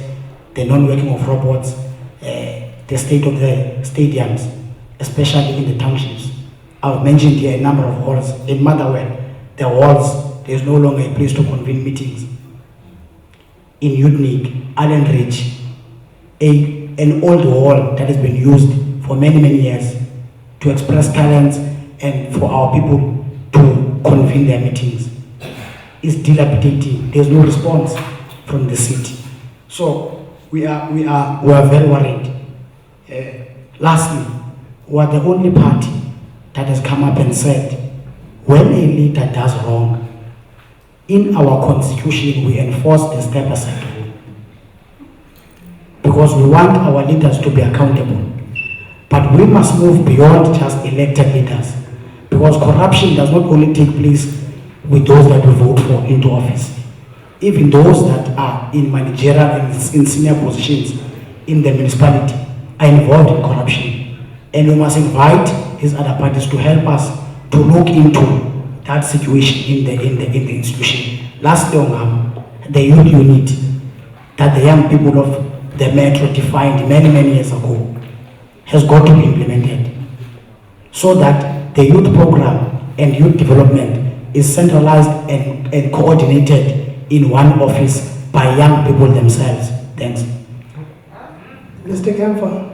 the non-working of robots, the state of the stadiums, especially in the townships. I've mentioned here a number of halls. In Motherwell, the halls, there's no longer a place to convene meetings. In Udnik, enrich, an old hall that has been used for many, many years to express talents and for our people to convene their meetings, is dilapidating. There's no response from the city. So we are very worried. Lastly, we are the only party that has come up and said, when a leader does wrong, in our constitution we enforce the step aside rule. Because we want our leaders to be accountable. But we must move beyond just elected leaders. Because corruption does not only take place with those that we vote for into office. Even those that are in managerial and in senior positions in the municipality, are involved in corruption. And we must invite these other parties to help us to look into that situation in the institution. Last year, the youth unit that the young people of the metro defined many years ago has got to be implemented, so that the youth program and youth development is centralized and coordinated in one office by young people themselves. Thanks. Mr. Kemfer.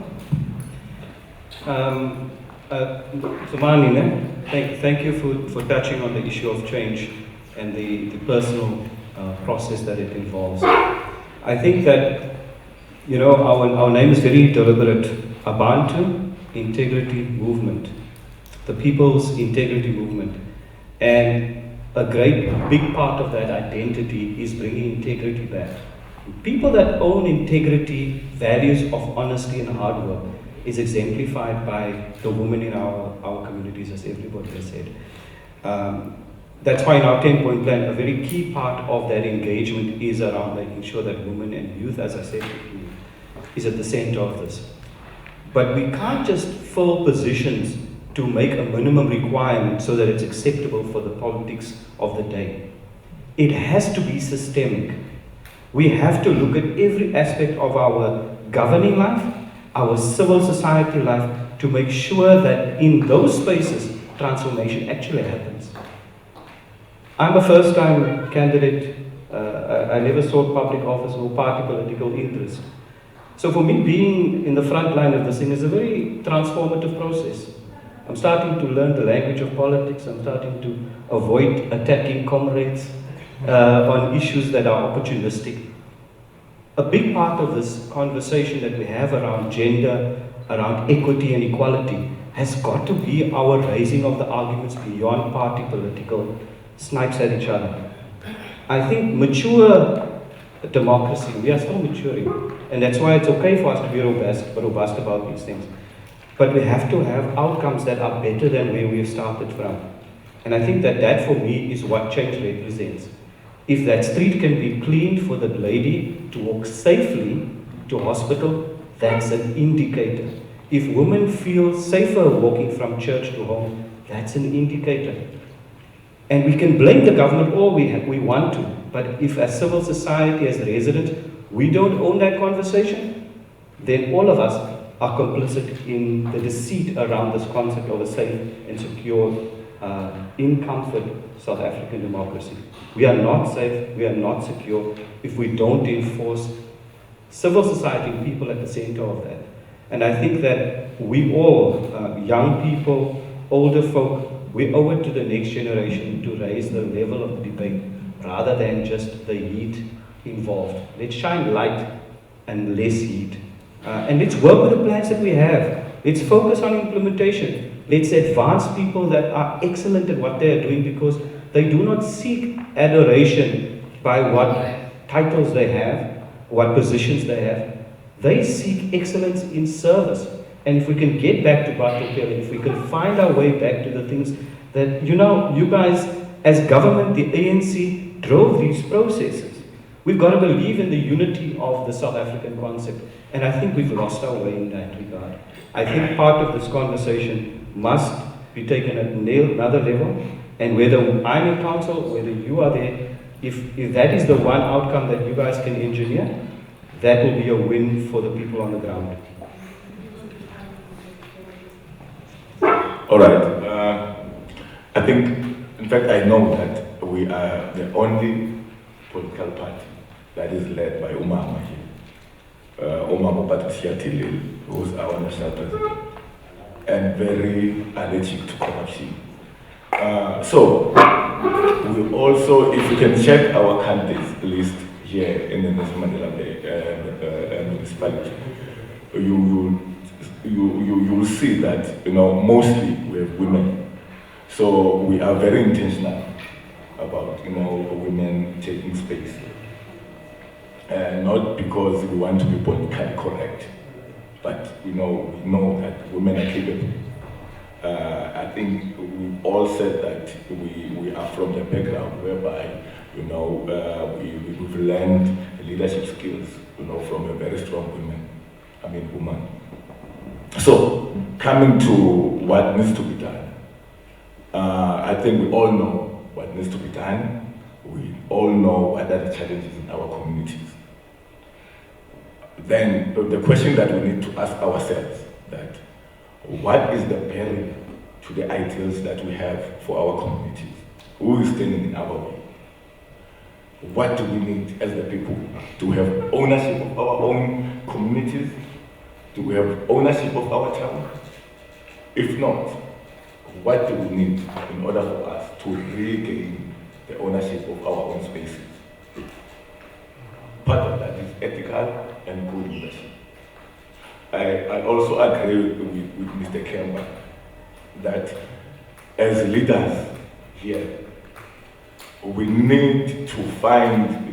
Thank you for touching on the issue of change and the personal process that it involves. I think that, our name is very deliberate. Abantu Integrity Movement, the People's Integrity Movement. And a big part of that identity is bringing integrity back. People that own integrity, values of honesty and hard work, is exemplified by the women in our communities, as everybody has said. That's why in our 10-point plan, a very key part of that engagement is around making sure that women and youth, as I said, is at the center of this. But we can't just fill positions to make a minimum requirement so that it's acceptable for the politics of the day. It has to be systemic. We have to look at every aspect of our governing life, our civil society life, to make sure that in those spaces, transformation actually happens. I'm a first-time candidate. I never sought public office or party political interest. So for me, being in the front line of this thing is a very transformative process. I'm starting to learn the language of politics. I'm starting to avoid attacking comrades on issues that are opportunistic. A big part of this conversation that we have around gender, around equity and equality, has got to be our raising of the arguments beyond party political snipes at each other. I think mature democracy, we are still maturing, and that's why it's okay for us to be robust about these things. But we have to have outcomes that are better than where we've started from. And I think that for me is what change represents. If that street can be cleaned for the lady to walk safely to hospital, that's an indicator. If women feel safer walking from church to home, that's an indicator. And we can blame the government all we want to, but if as civil society, as residents, we don't own that conversation, then all of us are complicit in the deceit around this concept of a safe and secure, in comfort South African democracy. We are not safe, we are not secure if we don't enforce civil society and people at the center of that. And I think that we all, young people, older folk, we owe it to the next generation to raise the level of debate rather than just the heat involved. Let's shine light and less heat. And let's work with the plans that we have. Let's focus on implementation. Let's advance people that are excellent at what they are doing, because they do not seek adoration by what titles they have, what positions they have. They seek excellence in service. And if we can get back to Bottle Kelly, if we can find our way back to the things that, you guys, as government, the ANC drove these processes. We've got to believe in the unity of the South African concept. And I think we've lost our way in that regard. I think part of this conversation must be taken at another level. And whether I'm in council, whether you are there, if that is the one outcome that you guys can engineer, that will be a win for the people on the ground. All right. I think, in fact, I know that we are the only political party that is led by Umama here. Umama Patriciatilil, who is our national president, and very allergic to corruption. So, we also, if you can check our candidates list here in the Nelson Mandela Bay municipality, you will see that, mostly we have women. So we are very intentional about, women taking space. Not because we want to be politically correct, but we know that women are capable. I think we all said that we are from the background whereby, we've learned leadership skills, from a very strong woman. So, coming to what needs to be done, I think we all know what needs to be done. We all know what are the challenges in our communities. Then the question that we need to ask ourselves that what is the barrier to the ideals that we have for our communities? Who is standing in our way? What do we need as the people? Do we have ownership of our own communities? Do we have ownership of our town? If not, what do we need in order for us to regain the ownership of our own spaces? Part of that is ethical and good leadership. I also agree with Mr. Kemba that as leaders here, we need to find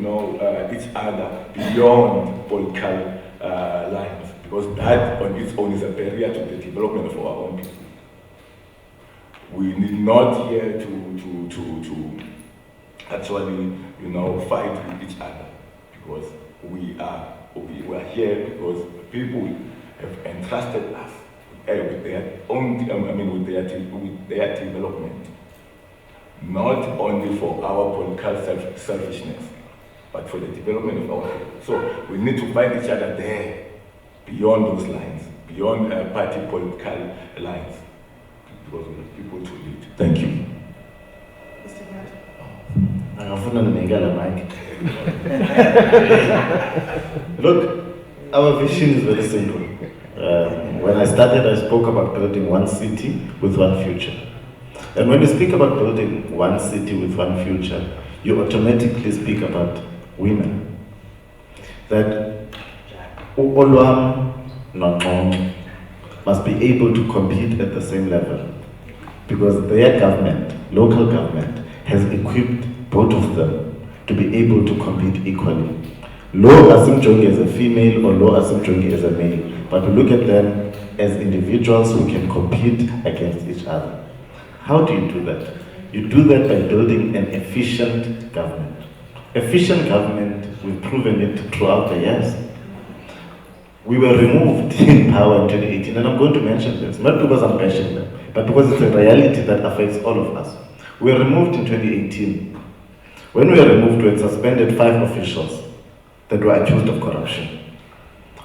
each other beyond political lines, because that on its own is a barrier to the development of our own people. We need not here to actually fight with each other, because we are here because people have entrusted us with their own with their development, not only for our political selfishness, but for the development of our people. So we need to find each other there, beyond those lines, beyond party political lines, because we have people to lead. Thank you. Look, our vision is very simple. When I started, I spoke about building one city with one future. And when you speak about building one city with one future, you automatically speak about women. That Olwam Nongong must be able to compete at the same level, because their government, local government, has equipped both of them to be able to compete equally. Low Asimjongi as a female or low Asimjongi as a male, but we look at them as individuals who can compete against each other. How do you do that? You do that by building an efficient government. Efficient government, we've proven it throughout the years. We were removed in power in 2018, and I'm going to mention this, not because I'm bashing them, but because it's a reality that affects all of us. We were removed in 2018. When we were removed, we had suspended 5 officials that were accused of corruption.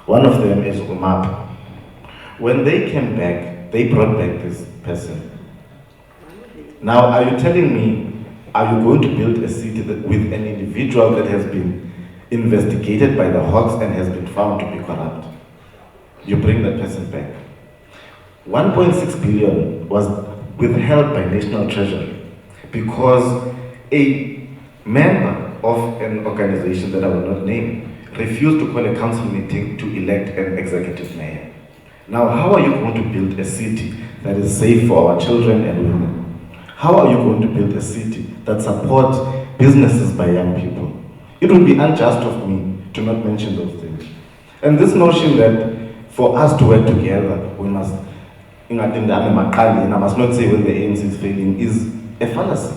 One of them is Umap. When they came back, they brought back this person. Now, are you telling me, are you going to build a city that, with an individual that has been investigated by the Hawks and has been found to be corrupt? You bring that person back. 1.6 billion was withheld by National Treasury because a member of an organization that I will not name refused to call a council meeting to elect an executive mayor. Now, how are you going to build a city that is safe for our children and women? How are you going to build a city that supports businesses by young people? It would be unjust of me to not mention those things. And this notion that for us to work together, we must, I must not say when the ANC is failing, is a fallacy.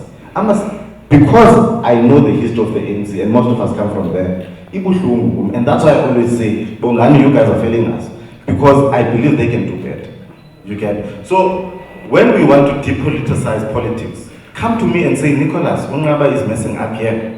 Because I know the history of the ANC, and most of us come from there, and that's why I always say, Bongani, you guys are failing us, because I believe they can do better. You get. So when we want to depoliticize politics, come to me and say, Nicholas, Ungaba is messing up here.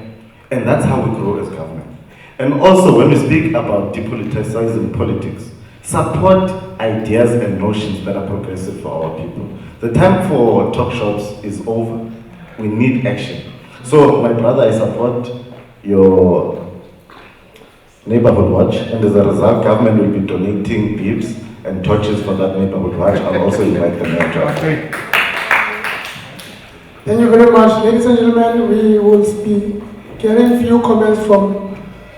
And that's how we grow as government. And also, when we speak about depoliticizing politics, support ideas and notions that are progressive for our people. The time for talk shops is over. We need action. So, my brother, I support your neighborhood watch, and as a result, government will be donating beeps and torches for that neighborhood watch. I'll also invite the mayor to Okay. Thank you very much. Ladies and gentlemen, we will be getting few comments from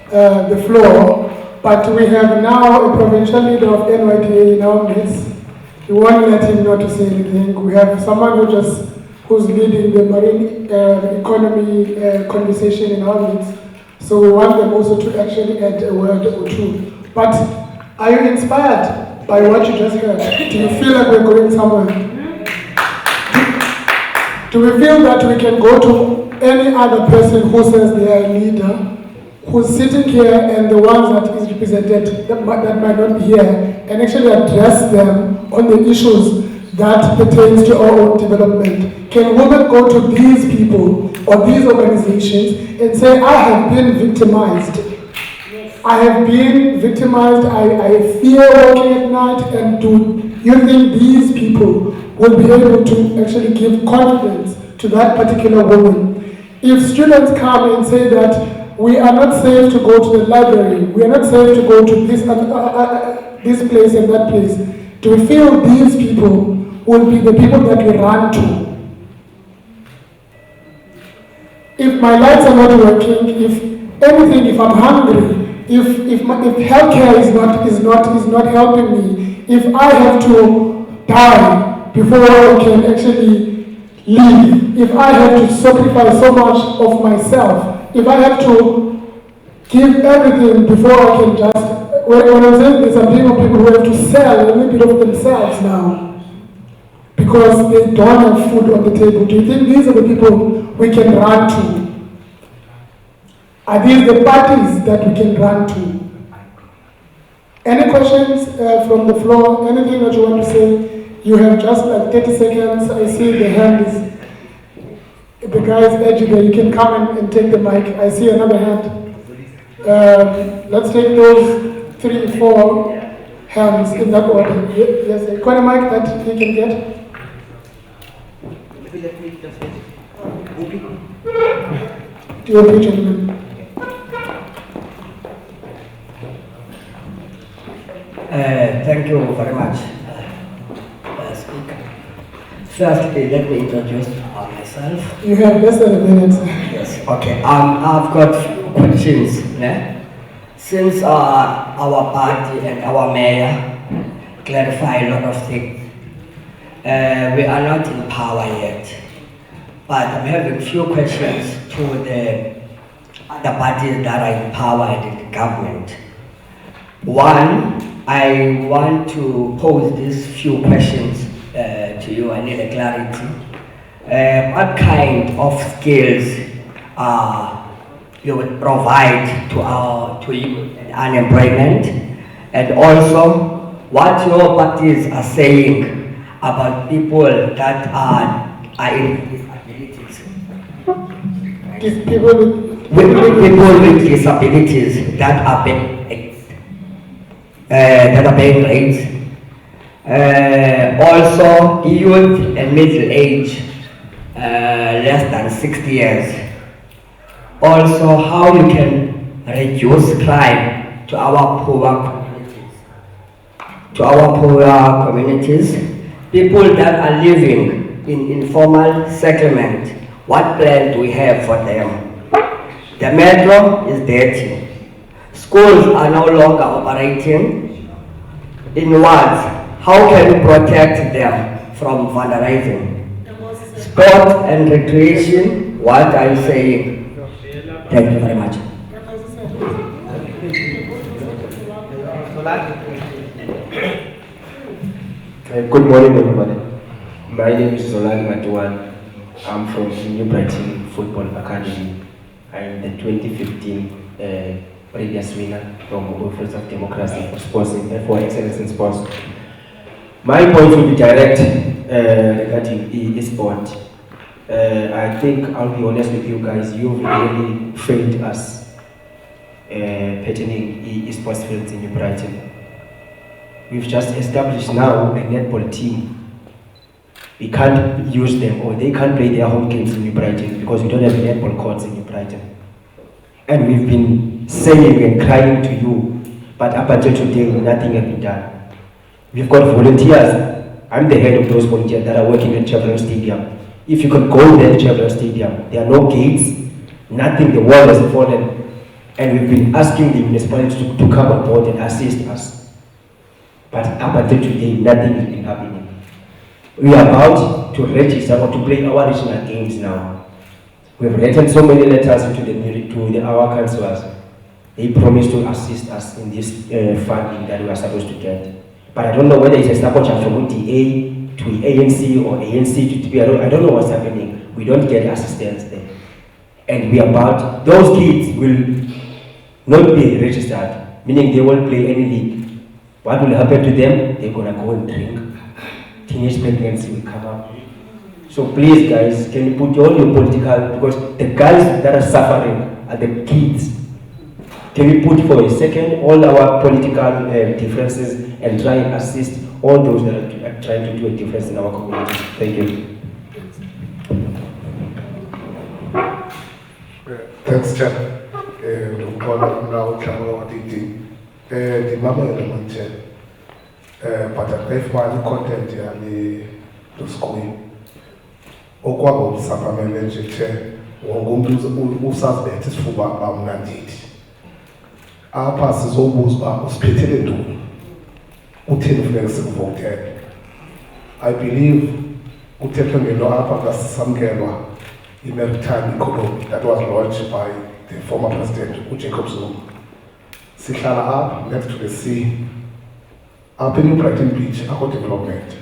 the floor, but we have now a provincial leader of NYDA in our midst. We won't let him not to say anything. We have someone who's leading the marine economy conversation in our midst. So we want them also to actually add a word or two. But are you inspired by what you just heard? Do you feel like we're going somewhere? Do we feel that we can go to any other person who says they are a leader, who's sitting here and the ones that is represented that might not be here, and actually address them on the issues that pertains to our own development? Can women go to these people or these organizations and say, I have been victimized? I have been victimized, I fear working at night, and do you think these people will be able to actually give confidence to that particular woman? If students come and say that we are not safe to go to the library, we are not safe to go to this place and that place, do we feel these people will be the people that we run to? If my lights are not working, if anything, if I'm hungry, if healthcare is not helping me, if I have to die before I can actually live, if I have to sacrifice so much of myself, if I have to give everything before I can just, when I'm saying this, I'm thinking of people who have to sell a little bit of themselves now because they don't have food on the table. Do you think these are the people we can run to? Are these the parties that we can run to? Any questions from the floor? Anything that you want to say? You have just like 30 seconds. I see the hand is, the guy is edgy there. You can come and take the mic. I see another hand. Let's take those 3, 4 hands in that order. Yes, got a mic that he can get? Do you want gentlemen? Thank you very much, Speaker. Firstly, let me introduce myself. You have less than a minute. Yes, okay. I've got few questions. Since our party and our mayor clarify a lot of things, we are not in power yet. But I'm having few questions to the other parties that are in power and in the government. One, I want to pose these few questions to you. I need a clarity. What kind of skills you would provide to you in unemployment, and also what your parties are saying about people that are in disabilities? People with disabilities that are paying rates. Also, youth and middle age, less than 60 years. Also, how you can reduce crime to our poor communities. People that are living in informal settlement, what plan do we have for them? The metro is dirty. Schools are no longer operating. In words, how can we protect them from vandalizing? Sport and recreation, what are you saying? Thank you very much. Good morning, everybody. My name is Zolan Matuan. I'm from New Brighton Football Academy. I'm the 2015 previous winner from Office of Democracy for Sports for Excellence in Sports. My point will be direct regarding e-sport. I think I'll be honest with you guys, you've really failed us pertaining e-sports fields in New Brighton. We've just established now a netball team. We can't use them, or they can't play their home games in New Brighton because we don't have netball courts in New Brighton. And we've been saying and crying to you, but up until today, nothing has been done. We've got volunteers. I'm the head of those volunteers that are working at Chevron Stadium. If you could go there to Chevron Stadium, there are no gates, nothing, the wall has fallen. And we've been asking the municipality to come on board and assist us. But up until today, nothing has been happening. We are about to register or to play our regional games now. We've written so many letters to our councillors. They promised to assist us in this funding that we are supposed to get. But I don't know whether it's a support from DA to ANC or ANC to TP. I don't know what's happening. We don't get assistance there. And we are about, those kids will not be registered, meaning they won't play any league. What will happen to them? They're gonna go and drink. Teenage pregnancy will come up. So please guys, can you put all your political, because the guys that are suffering are the kids. Can we put for a second all our political differences and try and assist all those that are trying to do a difference in our communities? Thank you. Thanks, Chair. The mama element, but I find content to school. Okwabo sapamele chair, wongo suspect is for mandate. Our passes almost hospitable to Utin flexible voted. I believe Utekan Apa Samgelwa in maritime economy that was launched by the former president Jacob Zuma. Sihlala up next to the sea, up in Brighton Beach, our development.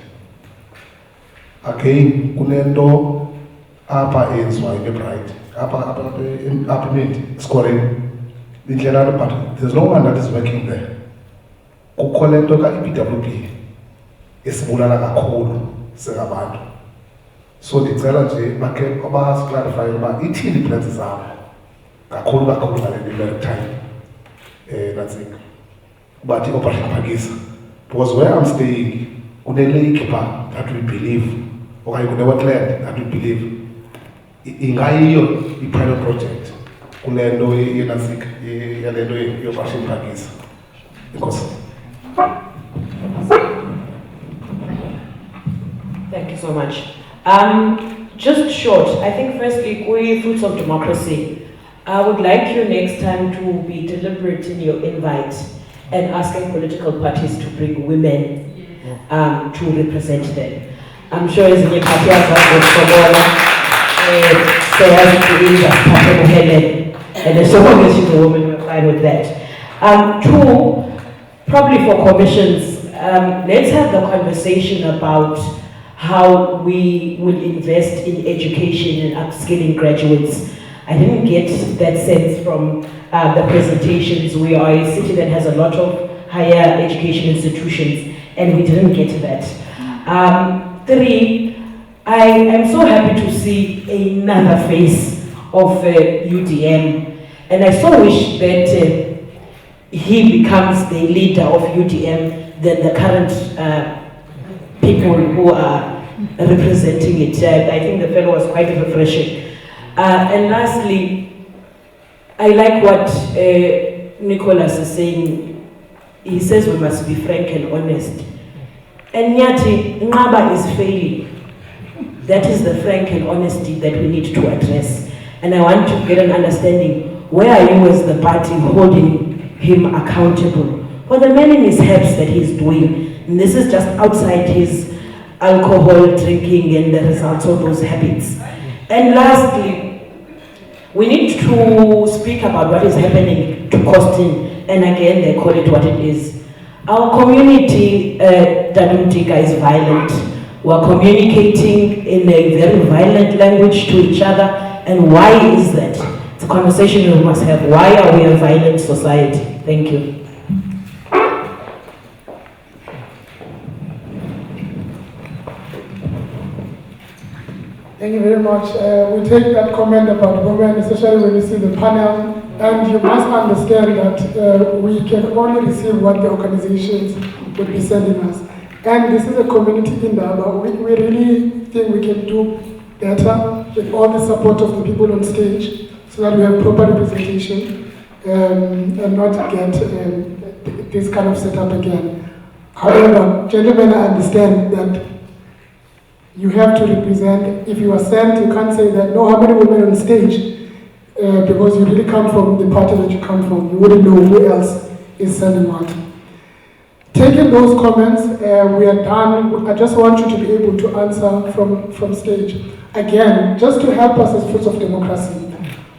Again, Kunendo Apa ends why the bright, up mid scoring. In general, but there's no one that is working there. Kukolento ka IPWP esibulala kakhulu singabantu. So ndicela nje bakhe abahas clarify uba ithini plans zabo kakhulu ngale maritime that's it. But operation phakisa, because where I'm staying kune lake pa that we believe okanye kune wetland that we believe ingayiyo i-pilot project kulento yenasik yalento yoperation phakisa. Because thank you so much. Just short, I think firstly, we fruits of democracy. I would like you next time to be deliberate in your invite and asking political parties to bring women to represent them. I'm sure as in your party and as long as she's a woman, we're fine with that. Two, probably for commissions, let's have the conversation about how we will invest in education and upskilling graduates. I didn't get that sense from the presentations. We are a city that has a lot of higher education institutions, and we didn't get that. Three, I am so happy to see another face of UDM, and I so wish that he becomes the leader of UDM than the current people who are representing it. I think the fellow was quite refreshing. And lastly, I like what Nicholas is saying. He says we must be frank and honest. And Nyati, Indaba is failing. That is the frank and honesty that we need to address. And I want to get an understanding, where are you as the party holding him accountable for the many mishaps that he's doing? And this is just outside his alcohol drinking and the results of those habits. And lastly, we need to speak about what is happening to Costin, and again they call it what it is. Our community, Dadumtika, is violent. We're communicating in a very violent language to each other, and why is that? It's a conversation we must have. Why are we a violent society? Thank you. Thank you very much. We take that comment about women, especially when we see the panel, and you must understand that we can only receive what the organizations would be sending us. And this is a community in Indaba. We really think we can do better with all the support of the people on stage so that we have proper representation and not get this kind of setup again. However, gentlemen, I understand that you have to represent. If you are sent, you can't say that, no, how many women on stage? Because you really come from the party that you come from. You wouldn't know who else is sending what. Taking those comments, we are done. I just want you to be able to answer from stage. Again, just to help us as fruits of democracy,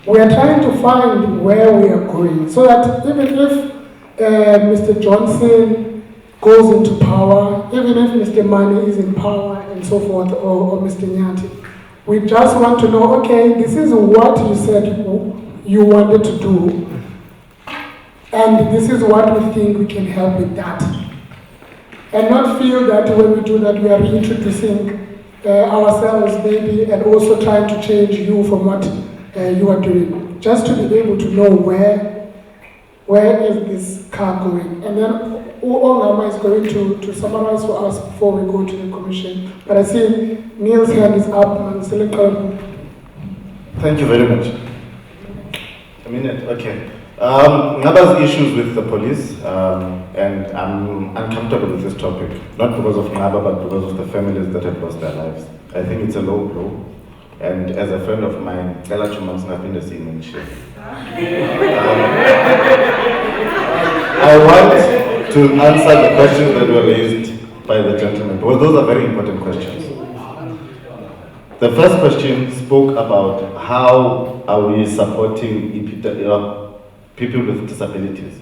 we are trying to find where we are going, so that even if Mr. Johnson goes into power, even if Mr. Mane is in power and so forth, or Mr. Nyati, we just want to know, okay, this is what you said you wanted to do. And this is what we think we can help with that. And not feel that when we do that we are reintroducing ourselves maybe and also trying to change you from what you are doing. Just to be able to know where is this car going. And then Ongama is going to summarize for us before we go to the commission. But I see Neil's hand is up. Thank you very much. A minute, okay. Ngaba's issues with the police, and I'm uncomfortable with this topic, not because of Ngaba, but because of the families that have lost their lives. I think it's a low blow, and as a friend of mine, Ella Chuman's not been the same in shit. I want to answer the questions that were raised by the gentleman, because those are very important questions. The first question spoke about how are we supporting people with disabilities.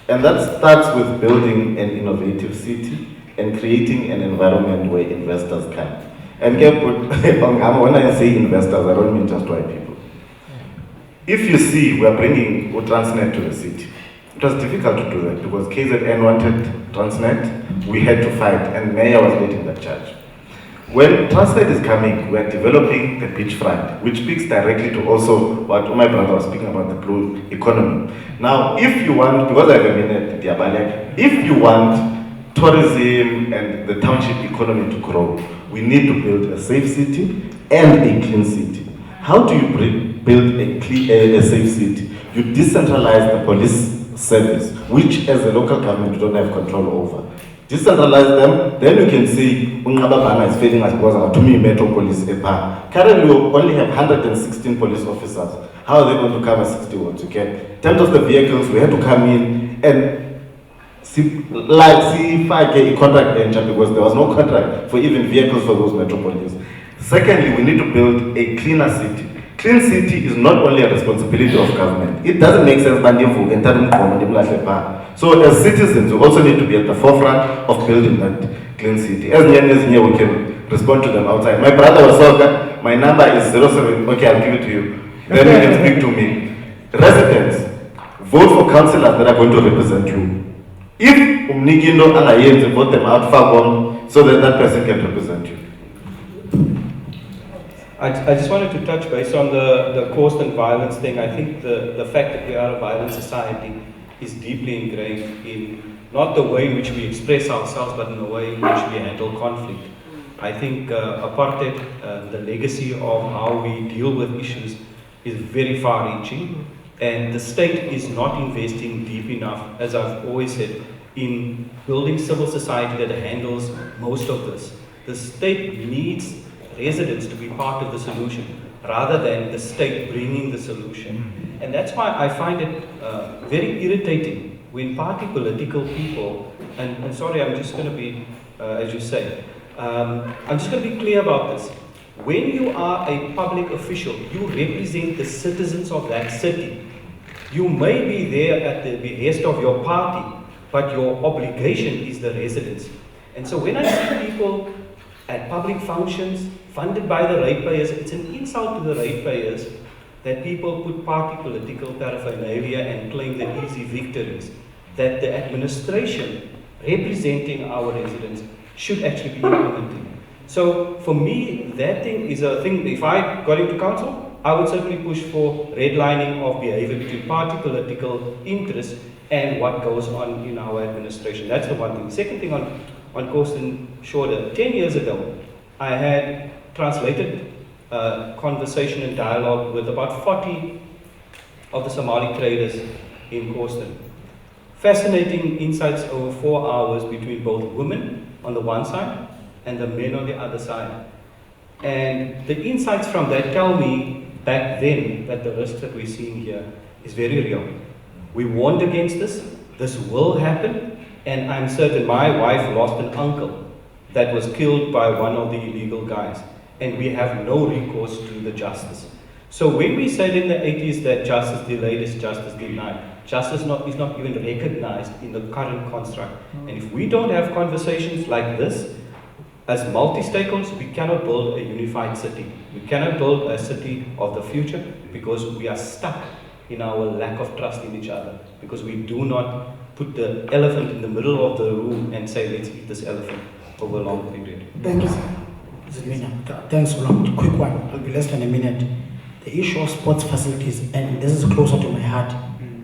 And that starts with building an innovative city and creating an environment where investors can. And when I say investors, I don't mean just white people. If you see, we're bringing Transnet to the city. It was difficult to do that because KZN wanted Transnet, we had to fight, and Mayor was leading that charge. When Transnet is coming, we are developing the beachfront, which speaks directly to also what my brother was speaking about, the blue economy. Now, if you want, because I have a minute, if you want tourism and the township economy to grow, we need to build a safe city and a clean city. How do you build a safe city? You decentralize the police service, which as a local government you don't have control over. Decentralize them, then you can see Ungababana is failing us because to me Metro Police EPA. Currently we only have 116 police officers. How are they going to cover 60 wards? Okay? In terms of the vehicles, we had to come in and see if I get a contract engine because there was no contract for even vehicles for those Metro Police. Secondly, we need to build a cleaner city. Clean city is not only a responsibility of government. It doesn't make sense so as citizens, we also need to be at the forefront of building that clean city. As many as here, we can respond to them outside. My brother was Soka, my number is 07, okay, I'll give it to you. Then you can speak to me. Residents, vote for councillors that are going to represent you. If Umnigindo Alayenzi vote them out far so that that person can represent you. I just wanted to touch base on the cost and violence thing. I think the fact that we are a violent society is deeply ingrained in not the way in which we express ourselves, but in the way in which we handle conflict. I think apartheid, the legacy of how we deal with issues is very far-reaching, and the state is not investing deep enough, as I've always said, in building civil society that handles most of this. The state needs residents to be part of the solution rather than the state bringing the solution. And that's why I find it very irritating when party political people, and sorry, I'm just going to be, as you say, I'm just going to be clear about this. When you are a public official, you represent the citizens of that city. You may be there at the behest of your party, but your obligation is the residents. And so when I see people at public functions funded by the ratepayers, it's an insult to the ratepayers that people put party political paraphernalia and claim the easy victories, that the administration representing our residents should actually be implementing. So for me, that thing is a thing. If I got into council, I would certainly push for redlining of behavior between party political interests and what goes on in our administration. That's the one thing. The second thing on cost and shorter, 10 years ago, I had translated conversation and dialogue with about 40 of the Somali traders in Corsten. Fascinating insights over 4 hours between both women on the one side and the men on the other side. And the insights from that tell me back then that the risk that we're seeing here is very real. We warned against this. This will happen. And I'm certain my wife lost an uncle that was killed by one of the illegal guys. And we have no recourse to the justice. So when we said in the 80s that justice delayed is justice denied, justice is not even recognized in the current construct. And if we don't have conversations like this, as multi-stakeholders, we cannot build a unified city. We cannot build a city of the future because we are stuck in our lack of trust in each other, because we do not put the elephant in the middle of the room and say, let's eat this elephant over a long period. Thank you, sir. Thanks a lot. Quick one, I'll be less than a minute. The issue of sports facilities, and this is closer to my heart,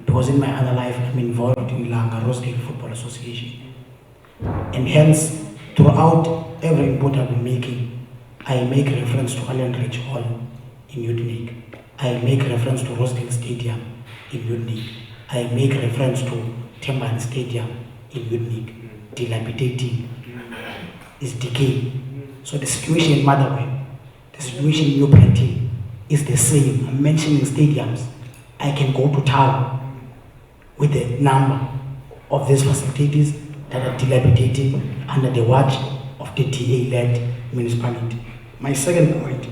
because in my other life I'm involved in Langa Rosedale Football Association. And hence, throughout every input I've been making, I make reference to Enrich Hall in Udnik. I make reference to Rosedale Stadium in Udnik. I make reference to Temban Stadium in Udnik. Dilapidating is decaying. So the situation in Motherwell, the situation in New Brighton is the same. I'm mentioning stadiums. I can go to town with the number of these facilities that are dilapidating under the watch of the DA-led municipality. My second point,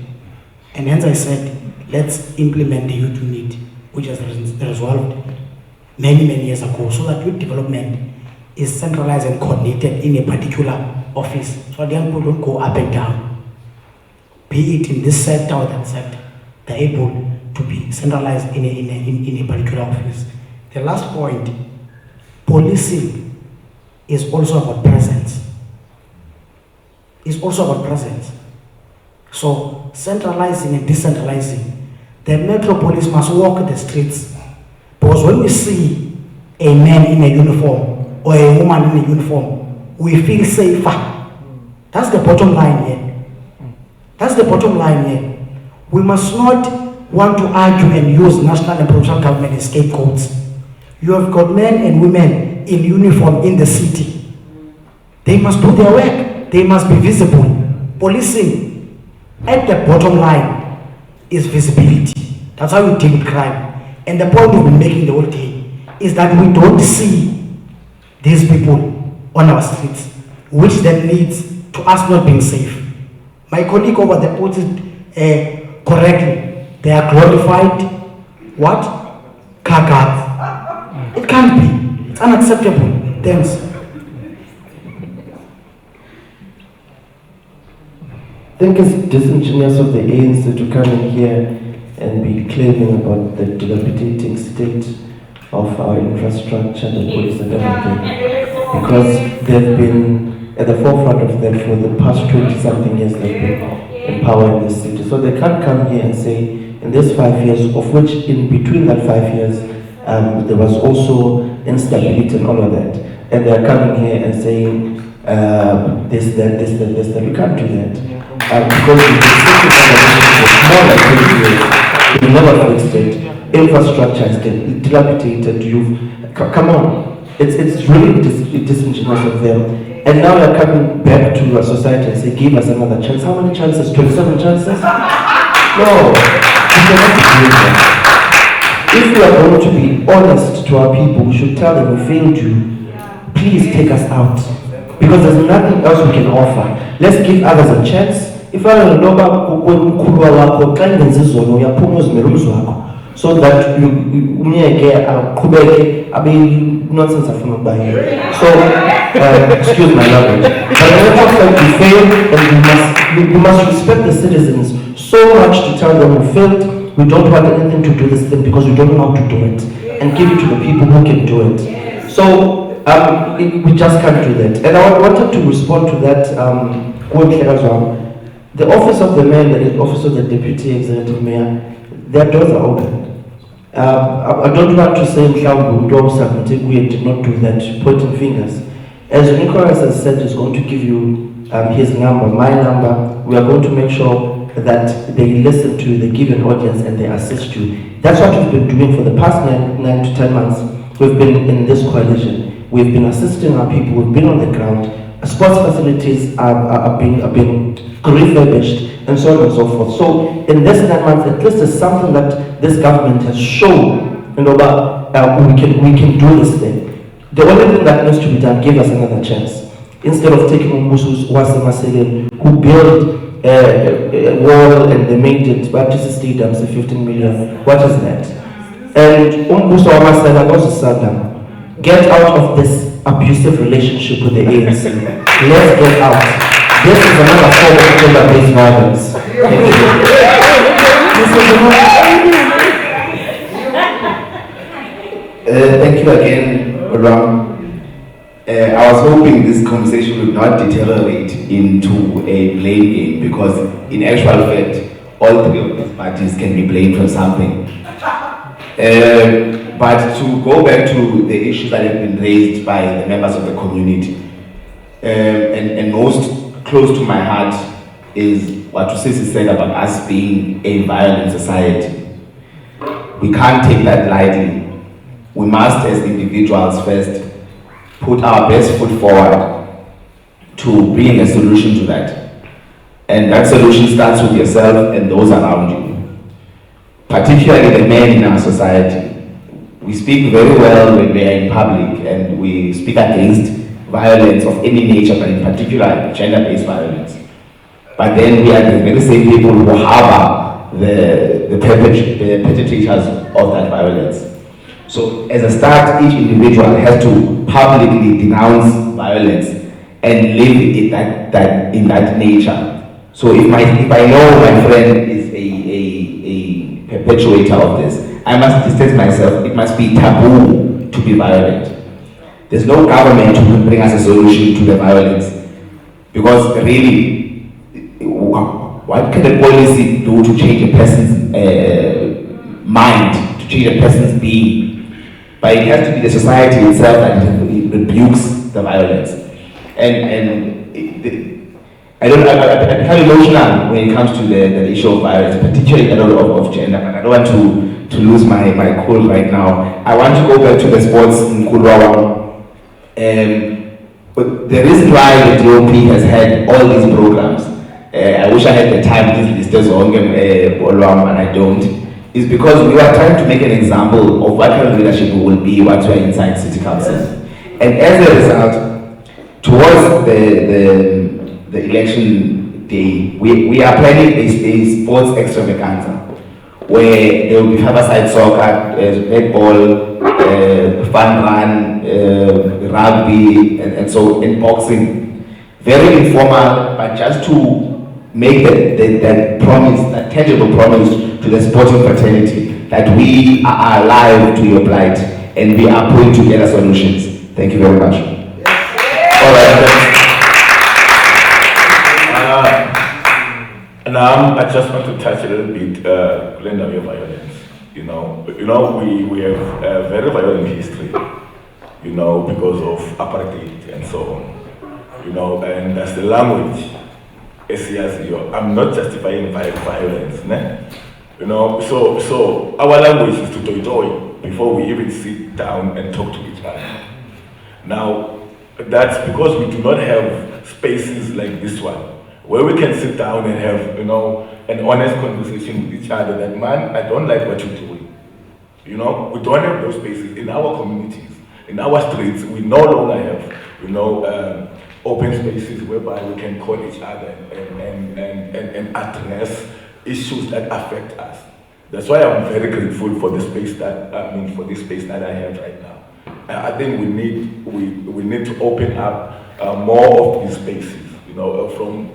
and hence I said, let's implement the youth unit, which has resolved many years ago, so that youth development is centralized and coordinated in a particular office, so the young people don't go up and down, be it in this sector or that sector. They're able to be centralized in a particular office. The last point, policing is also about presence. It's also about presence. So centralizing and decentralizing, the Metro Police must walk the streets, because when we see a man in a uniform or a woman in a uniform, we feel safer. That's the bottom line here. That's the bottom line here. We must not want to argue and use national and provincial government as scapegoats. You have got men and women in uniform in the city. They must do their work. They must be visible. Policing, at the bottom line, is visibility. That's how we deal with crime. And the point we've been making the whole day is that we don't see these people on our streets, which then leads to us not being safe. My colleague over there puts it correctly. They are glorified, what? Car guards. It can't be. It's unacceptable. Thanks. I think it's disingenuous of the ANC to come in here and be claiming about the dilapidating state of our infrastructure, the police and everything, because they've been at the forefront of that for the past 20-something years. They've been empowering this city. So they can't come here and say, in these 5 years, of which in between that 5 years, there was also instability and all of that. And they're coming here and saying, this, that. We can't do that. Because we've been sitting for more than 20 years. We've never fixed it. Infrastructure is dilapidated. Come on. It's really disingenuous of them. And now you're coming back to our society and say, give us another chance. How many chances? 27 chances? No. We cannot be doing that. If we are going to be honest to our people, we should tell them we failed you. Please take us out. Because there's nothing else we can offer. Let's give others a chance. If I don't know so that you nonsense of so excuse my language. But the fact that we failed, and we must respect the citizens so much to tell them we failed, we don't want anything to do this thing because we don't know how to do it, and give it to the people who can do it. So we just can't do that. And I wanted to respond to that the office of the mayor, the office of the deputy executive mayor, their doors are open. I don't want to say we did not do that, pointing fingers. As Nicholas has said, he's going to give you his number, my number. We are going to make sure that they listen to the given audience and they assist you. That's what we've been doing for the past 9 to 10 months. We've been in this coalition. We've been assisting our people. We've been on the ground. Sports facilities are being refurbished and so on and so forth. So in this 9 months, at least there's something that this government has shown, we can do this thing. The only thing that needs to be done, give us another chance. Instead of taking Umbusu's Wasima Segen, who built a wall and they made it Baptist Stadium, 15 million. What is that? And Umbusu Wamasela also said now, get out of this abusive relationship with the ANC. Let's get out. This is another form of gender-based violence. Thank you. you again, Olwam. I was hoping this conversation would not deteriorate into a blame game, because in actual fact, all three of these parties can be blamed for something. But to go back to the issues that have been raised by the members of the community, and most close to my heart is what Tusisi said about us being a violent society. We can't take that lightly. We must, as individuals first, put our best foot forward to bring a solution to that. And that solution starts with yourself and those around you, particularly the men in our society. We speak very well when we are in public, and we speak against violence of any nature, but in particular gender-based violence. But then we are the very same people who harbor the perpetrators of that violence. So as a start, each individual has to publicly denounce violence and live in that nature. So if I know my friend is a perpetuator of this, I must distance myself. It must be taboo to be violent. There's no government who can bring us a solution to the violence, because really, what can a policy do to change a person's mind, to change a person's being? But it has to be the society itself that rebukes the violence. I become emotional when it comes to the issue of violence, particularly of gender. But I don't want to lose my cool right now. I want to go back to the sports in Kulwawa. But the reason why the DOP has had all these programs, I wish I had the time to list as long, and I don't, is because we are trying to make an example of what kind of leadership we will be once we are inside city council. And as a result, towards the election day, we are planning a sports extravaganza where there will be five-a-side soccer, netball, fun run, rugby, and so in boxing. Very informal, but just to make that promise, that tangible promise to the sporting fraternity that we are alive to your plight and we are putting together solutions. Thank you very much. All right. Now I just want to touch a little bit, Glenda, your violence. We have a very violent history, because of apartheid and so on, and that's the language. I'm not justifying violence, ne? So our language is to toy before we even sit down and talk to each other. Now, that's because we do not have spaces like this one, where we can sit down and have, an honest conversation with each other that, man, I don't like what you're doing. We don't have those spaces in our communities, in our streets. We no longer have, open spaces whereby we can call each other and address issues that affect us. That's why I'm very grateful for the space that I have right now. I think we need to open up more of these spaces, from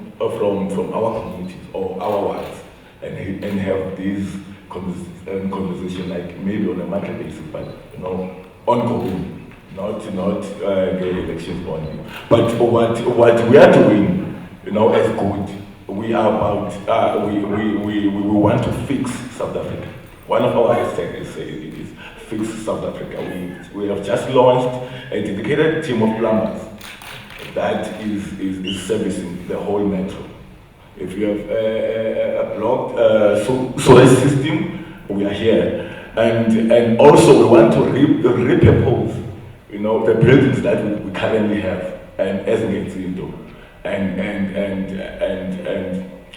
our communities or our wards, and have these conversations like maybe on a monthly basis, but ongoing. Not the elections only. But what we are doing, as good, we are about we want to fix South Africa. One of our hashtags is fix South Africa. We have just launched a dedicated team of plumbers that is servicing the whole metro. If you have a blocked sewage system, we are here, and also we want to repurpose the buildings that we currently have, and as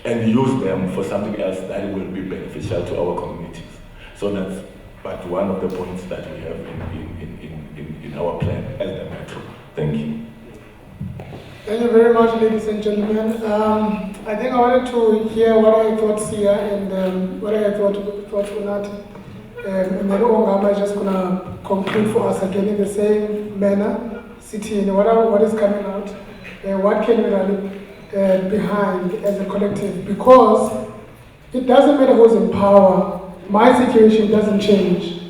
and use them for something else that will be beneficial to our communities. So that's but one of the points that we have in our plan as the metro. Thank you. Thank you very much, ladies and gentlemen. I think I wanted to hear what I thought Sia and what I thought Unati. And then Ongama is just going to conclude for us again in the same manner, sitting what is coming out, what can we rally behind as a collective, because it doesn't matter who's in power, my situation doesn't change.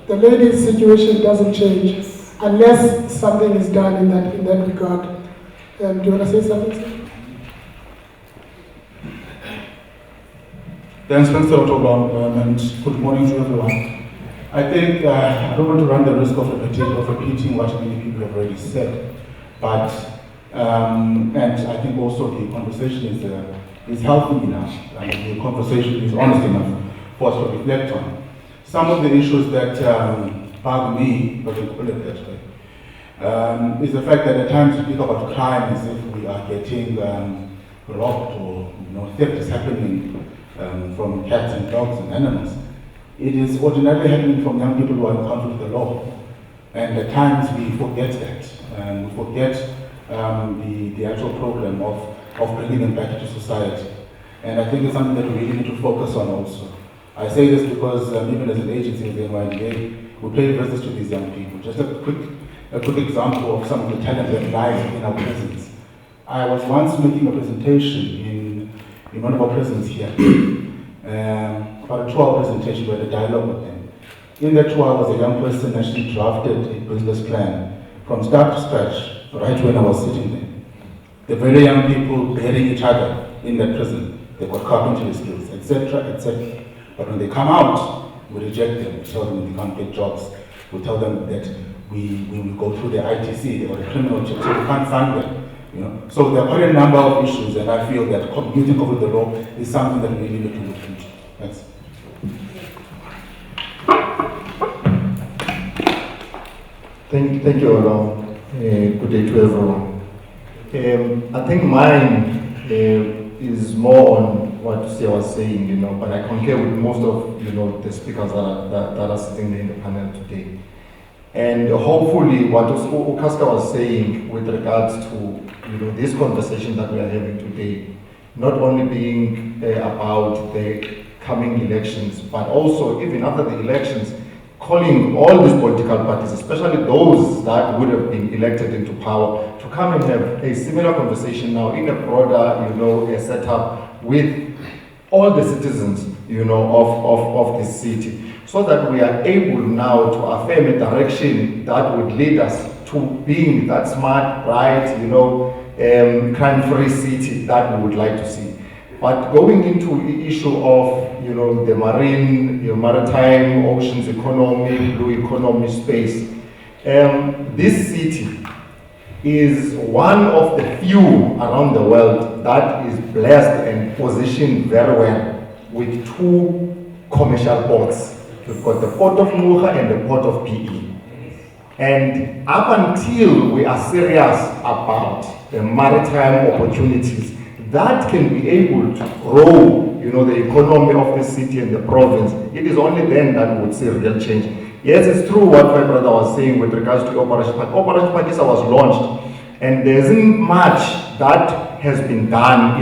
the ladies' situation doesn't change unless something is done in that regard. Do you want to say something, sir? Thanks, Mr. Otobon, and good morning to everyone. I think I don't want to run the risk of repeating what many people have already said, but and I think also the conversation is healthy enough, and the conversation is honest enough for us to reflect on. Some of the issues that bug me, but I put it that way, is the fact that at times we speak about crime as if we are getting robbed or theft is happening from cats and dogs and animals. It is ordinarily happening from young people who are in conflict with the law. And at times we forget that. We forget the actual problem of bringing them back into society. And I think it's something that we really need to focus on also. I say this because even as an agency, the NYDA, we pay visits to these young people. Just a quick example of some of the talent that lies in our prisons. I was once making a presentation in one of our prisons here. About a 2-hour presentation, we had a dialogue with them. In that 2 hours, a young person actually drafted a business plan from start to scratch, right when I was sitting there. The very young people bearing each other in that prison. They've got carpentry skills, etc., etc. But when they come out, we reject them. We tell them they can't get jobs. We tell them that we will go through the ITC or the criminal check, so we can't fund them. So there are quite a number of issues, and I feel that commuting over the law is something that we really need to look into. Thanks. Thank you, Ola. Good day to everyone. I think mine is more on what Lucia was saying, but I concur with most of the speakers that are sitting there in the panel today. And hopefully what Okaska was saying with regards to this conversation that we are having today, not only being about the coming elections, but also even after the elections, calling all these political parties, especially those that would have been elected into power, to come and have a similar conversation now in a broader, a setup with all the citizens, of this city, so that we are able now to affirm a direction that would lead us to being that smart, bright, crime-free city that we would like to see. But going into the issue of, the marine, maritime, oceans economy, blue economy space, this city is one of the few around the world that is blessed and positioned very well with 2 commercial ports. We've got the port of Muha and the port of PE. And up until we are serious about the maritime opportunities that can be able to grow, the economy of the city and the province, it is only then that we would see real change. Yes, it's true what my brother was saying with regards to Operation Pakisa. Operation Pakisa was launched, and there isn't much that has been done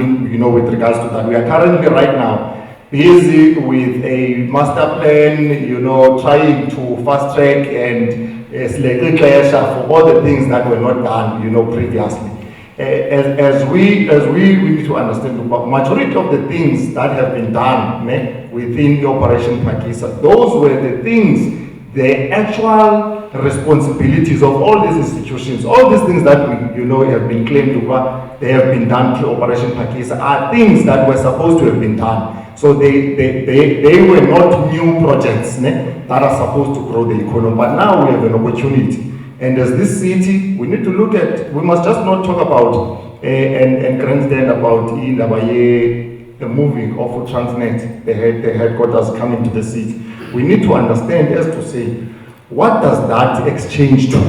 with regards to that. We are currently right now busy with a master plan, trying to fast track and for all the things that were not done, previously. As we need to understand, the majority of the things that have been done within the Operation Pakisa, those were the things, the actual responsibilities of all these institutions, all these things that we have been claimed to they have been done through Operation Pakisa are things that were supposed to have been done. So they were not new projects that are supposed to grow the economy, but now we have an opportunity. And as this city, we need to look at, we must just not talk about and grandstand about Indaba Bay, the moving of Transnet, the headquarters coming to the city. We need to understand as to say, what does that exchange to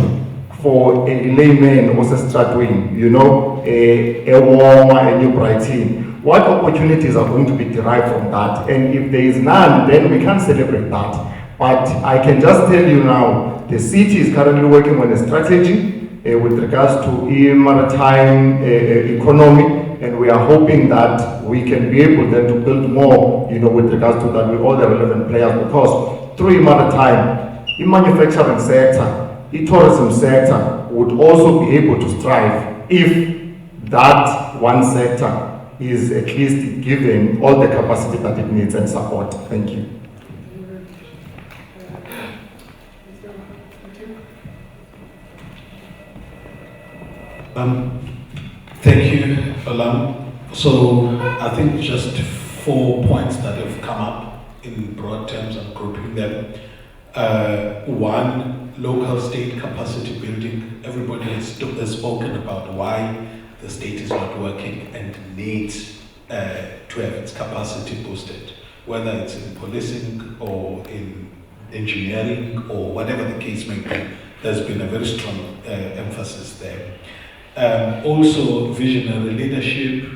for a layman or a Stratwin, a warmer, a New Brighton? What opportunities are going to be derived from that? And if there is none, then we can't celebrate that. But I can just tell you now, the city is currently working on a strategy with regards to maritime economy, and we are hoping that we can be able then to build more, with regards to that with all the relevant players, because through maritime, the manufacturing sector, the tourism sector would also be able to strive if that one sector is at least given all the capacity that it needs and support. Thank you. Thank you, Alam. So I think just 4 points that have come up in broad terms and grouping them. One, local state capacity building. Everybody has spoken about why the state is not working and needs to have its capacity boosted, whether it's in policing or in engineering or whatever the case may be. There's been a very strong emphasis there. Also, visionary leadership.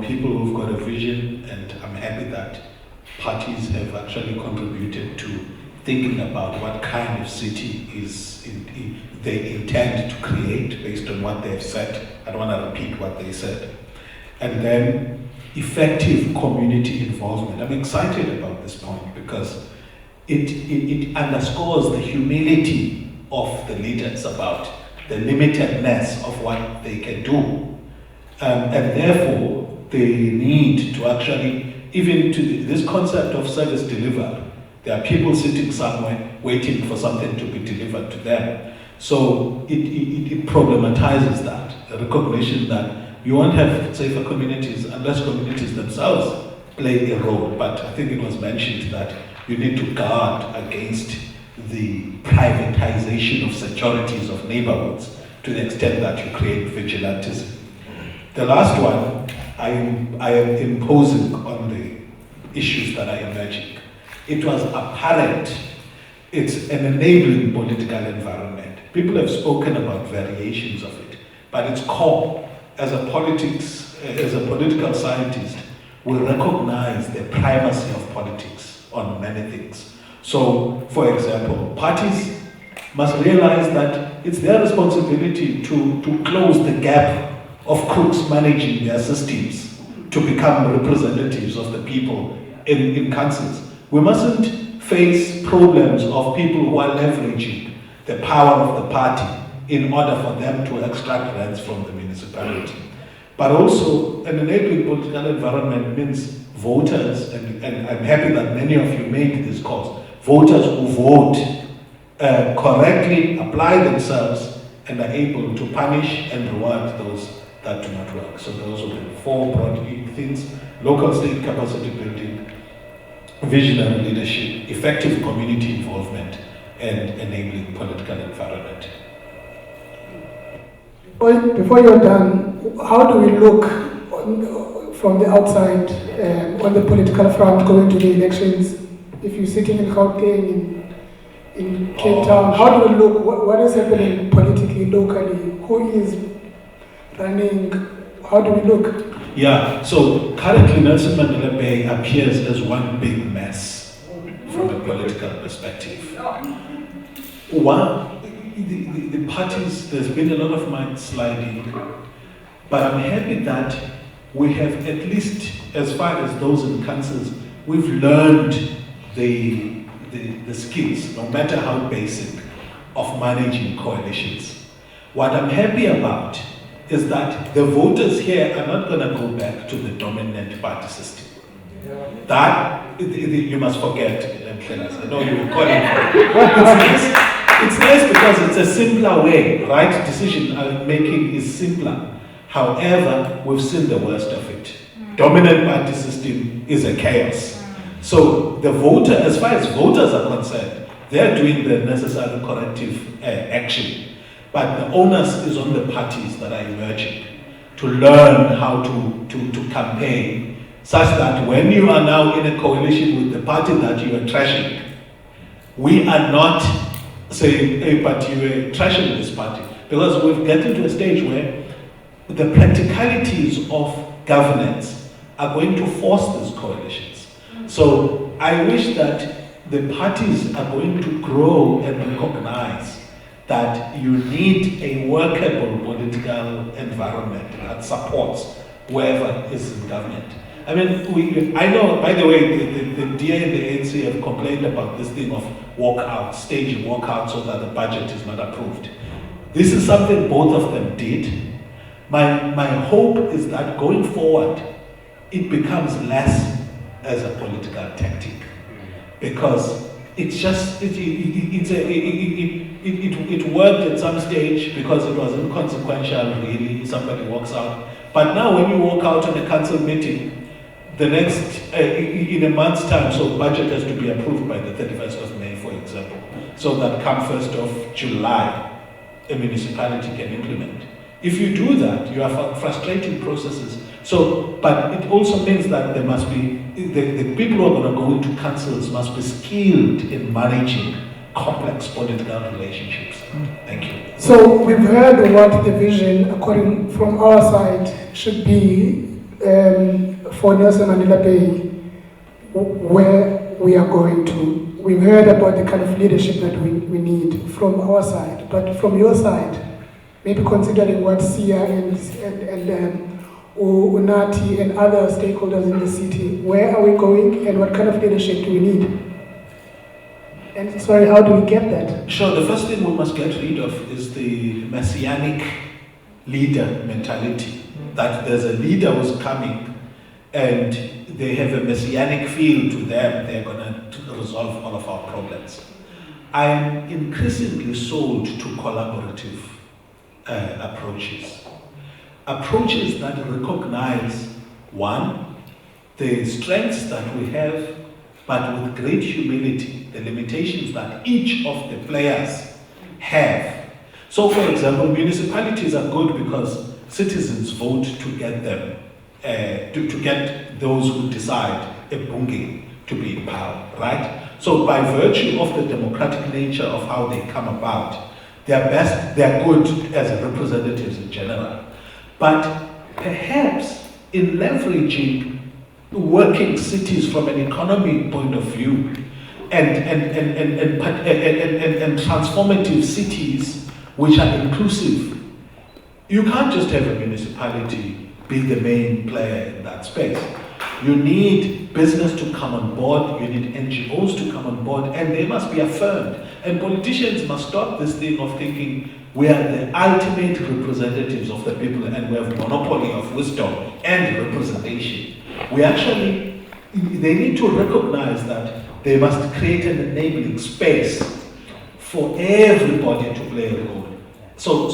People who've got a vision, and I'm happy that parties have actually contributed to thinking about what kind of city they intend to create based on what they've said. I don't want to repeat what they said. And then effective community involvement. I'm excited about this point because it underscores the humility of the leaders about the limitedness of what they can do. And therefore, they need to actually, even to this concept of service delivery, there are people sitting somewhere waiting for something to be delivered to them. So it problematizes that, the recognition that you won't have safer communities unless communities themselves play a role. But I think it was mentioned that you need to guard against the privatization of securities of neighborhoods to the extent that you create vigilantism. The last one, I am imposing on the issues that are emerging. It was apparent it's an enabling political environment. People have spoken about variations of it, but its core, as a political scientist, will recognize the primacy of politics on many things. So, for example, parties must realize that it's their responsibility to close the gap of crooks managing their systems to become representatives of the people in councils. We mustn't face problems of people who are leveraging the power of the party in order for them to extract rents from the municipality. But also, an enabling political environment means voters, and I'm happy that many of you made this cause, voters who vote correctly, apply themselves, and are able to punish and reward those that do not work. So those are the 4 broad things: local state capacity building, visionary leadership, effective community involvement, and enabling political environment. Before you're done, how do we look from the outside on the political front going to the elections? If you're sitting in Gauteng, in Cape Town, how do we look? What is happening politically, locally? Who is running? How do we look? Yeah, so currently Nelson Mandela Bay appears as one big mess from a political perspective. The parties, there's been a lot of mind sliding, but I'm happy that we have, at least as far as those in councils, we've learned the skills, no matter how basic, of managing coalitions. What I'm happy about is that the voters here are not going to go back to the dominant party system. That, you must forget, I know you will call it. It's nice because it's a simpler way, right? Decision making is simpler. However, we've seen the worst of it. Dominant party system is a chaos. So the voter, as far as voters are concerned, they're doing the necessary corrective action. But the onus is on the parties that are emerging to learn how to campaign, such that when you are now in a coalition with the party that you are trashing, we are not saying, hey, but you are trashing this party. Because we've gotten to a stage where the practicalities of governance are going to force these coalitions. So I wish that the parties are going to grow and recognize that you need a workable political environment that supports whoever is in government. I mean, I know, by the way, the DA and the ANC have complained about this thing of walkout, staging walkout so that the budget is not approved. This is something both of them did. My hope is that going forward, it becomes less as a political tactic. Because it's just, it worked at some stage because it was inconsequential, really. Somebody walks out. But now when you walk out on a council meeting, the next, in a month's time, so budget has to be approved by the 31st of May, for example, so that come 1st of July, a municipality can implement. If you do that, you are frustrating processes. So, but it also means that there must be, the people who are going to go into councils must be skilled in managing complex political relationships. Thank you. So we've heard what the vision, according from our side, should be for Nelson Mandela Bay, where we are going to. We've heard about the kind of leadership that we need from our side, but from your side, maybe considering what Sia and Unati and other stakeholders in the city, where are we going and what kind of leadership do we need? And sorry, how do we get that? Sure, the first thing we must get rid of is the messianic leader mentality. That there's a leader who's coming and they have a messianic feel to them, they're going to resolve all of our problems. I'm increasingly sold to collaborative approaches. Approaches that recognize, one, the strengths that we have, but with great humility, the limitations that each of the players have. So for example, municipalities are good because citizens vote to get them, to get those who decide a bunge to be in power, right? So by virtue of the democratic nature of how they come about, they're good as representatives in general. But perhaps in leveraging working cities from an economic point of view and transformative cities which are inclusive, you can't just have a municipality be the main player in that space. You need business to come on board, you need NGOs to come on board, and they must be affirmed. And politicians must stop this thing of thinking we are the ultimate representatives of the people and we have monopoly of wisdom and representation. They need to recognize that they must create an enabling space for everybody to play a role. So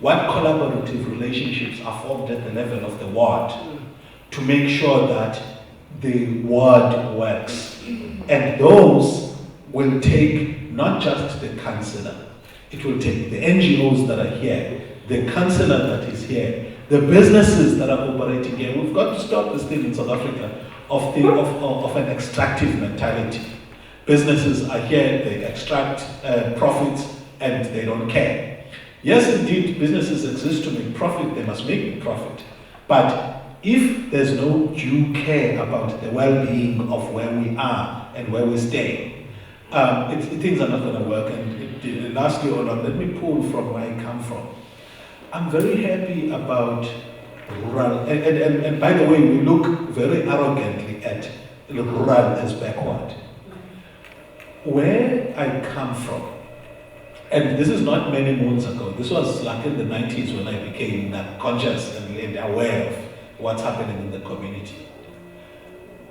what collaborative relationships are formed at the level of the ward to make sure that the ward works? And those will take not just the councillor, it will take the NGOs that are here, the councillor that is here, the businesses that are operating here. We've got to stop this thing in South Africa of an extractive mentality. Businesses are here, they extract profits and they don't care. Yes, indeed, businesses exist to make profit, they must make profit. But if there's no due care about the well-being of where we are and where we stay, things are not going to work. And lastly, let me pull from where I come from. I'm very happy about rural, and by the way, we look very arrogantly at rural as backward. Where I come from, and this is not many moons ago, this was like in the 90s when I became conscious and aware of what's happening in the community.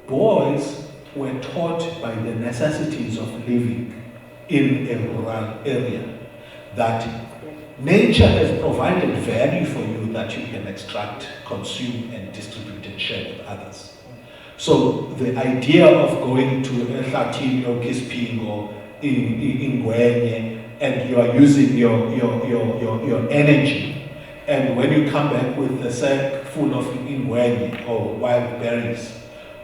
Boys were taught by the necessities of living in a rural area that nature has provided value for you that you can extract, consume, and distribute and share with others. So the idea of going to Ehlathini or Kisping or Ingwenye and you are using your energy, and when you come back with a sack full of ingwenye or wild berries,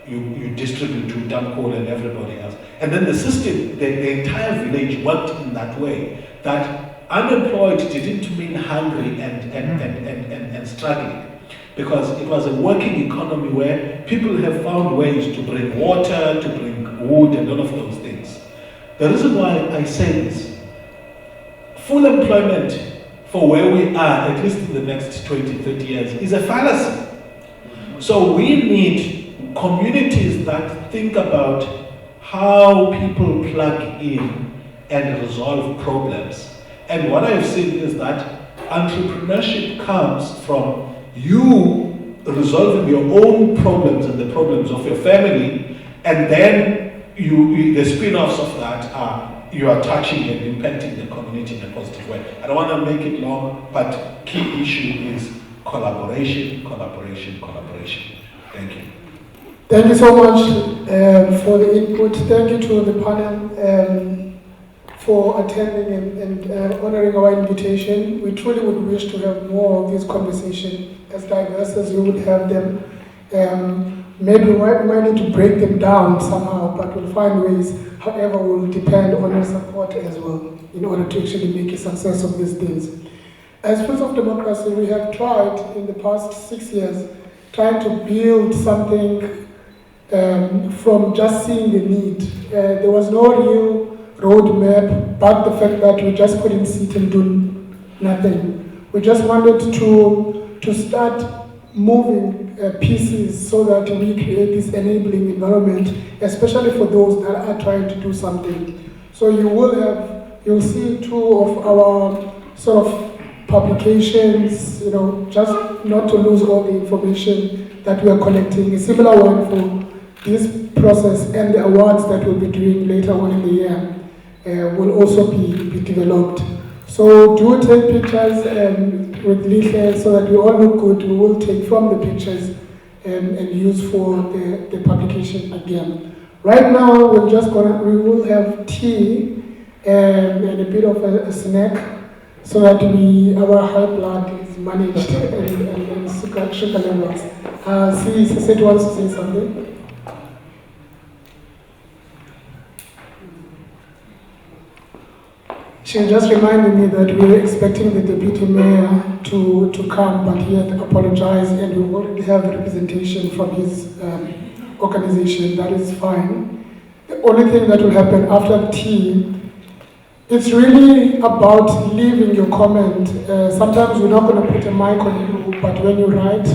you distribute to Damkol and everybody else. And then the system, the entire village worked in that way, that unemployed didn't mean hungry and struggling, because it was a working economy where people have found ways to bring water, to bring wood and all of those things. The reason why I say this, full employment for where we are, at least in the next 20, 30 years, is a fallacy. So we need communities that think about how people plug in and resolve problems. And what I've seen is that entrepreneurship comes from you resolving your own problems and the problems of your family, and then the spin-offs of that are you are touching and impacting the community in a positive way. I don't want to make it long, but key issue is collaboration, collaboration, collaboration. Thank you. Thank you so much for the input. Thank you to the panel for attending and honoring our invitation. We truly would wish to have more of these conversations, as diverse as you would have them. Maybe we might need to break them down somehow, but we'll find ways. However, we'll depend on your support as well in order to actually make a success of these things. As Friends of Democracy, we have tried in the past 6 years, trying to build something from just seeing the need. There was no real roadmap, but the fact that we just couldn't sit and do nothing. We just wanted to start moving pieces so that we create this enabling environment, especially for those that are trying to do something. So you'll see 2 of our sort of publications, just not to lose all the information that we are collecting. A similar one for this process and the awards that we'll be doing later on in the year will also be developed. So do take pictures with Lihle so that we all look good. We will take from the pictures and use for the publication again. Right now, we will have tea and a bit of a snack so that our high blood is managed and sugar levels. Sisset wants to say something. She just reminded me that we were expecting the deputy mayor to come, but he had apologized, and we already have representation from his organization. That is fine. The only thing that will happen after tea, it's really about leaving your comment. Sometimes we're not going to put a mic on you, but when you write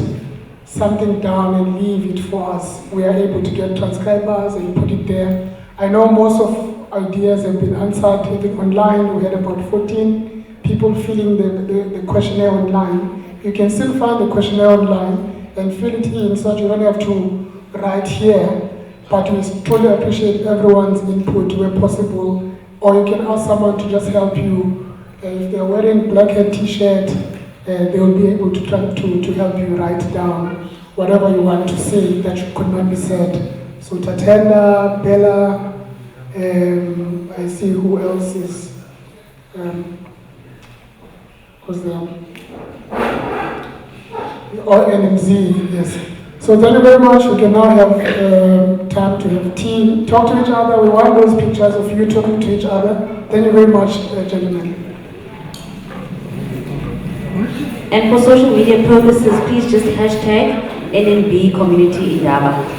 something down and leave it for us, we are able to get transcribers and put it there. I know most of ideas have been answered even online. We had about 14 people filling the questionnaire online. You can still find the questionnaire online and fill it in so that you don't have to write here. But we truly appreciate everyone's input where possible. Or you can ask someone to just help you. If they're wearing black hat t-shirt, they will be able to try to help you write down whatever you want to say that could not be said. So Tatenda, Bella, I see who else is, who's there? Or NMZ, yes. So thank you very much. We can now have time to have tea, talk to each other. We want those pictures of you talking to each other. Thank you very much, gentlemen. And for social media purposes, please just hashtag NNB Community Indaba.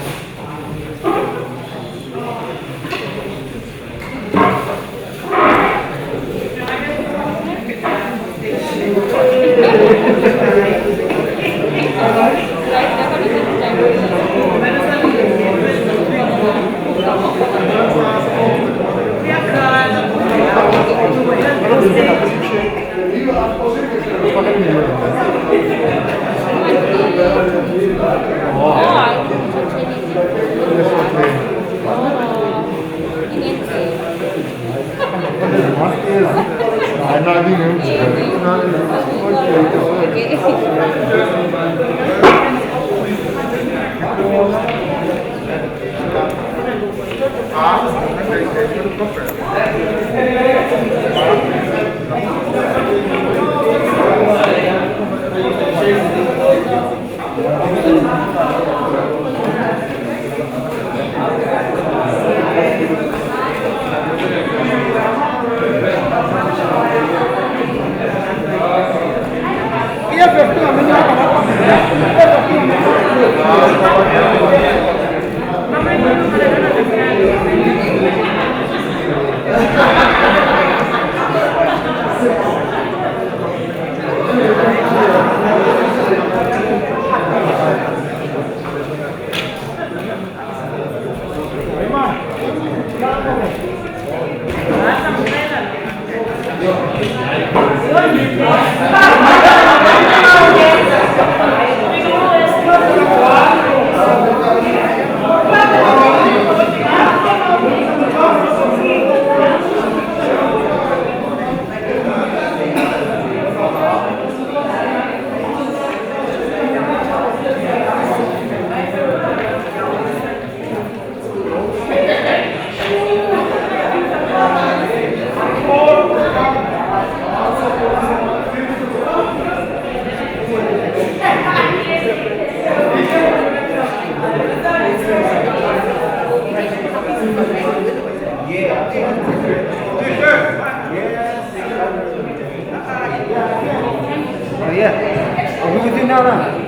Are we with you now?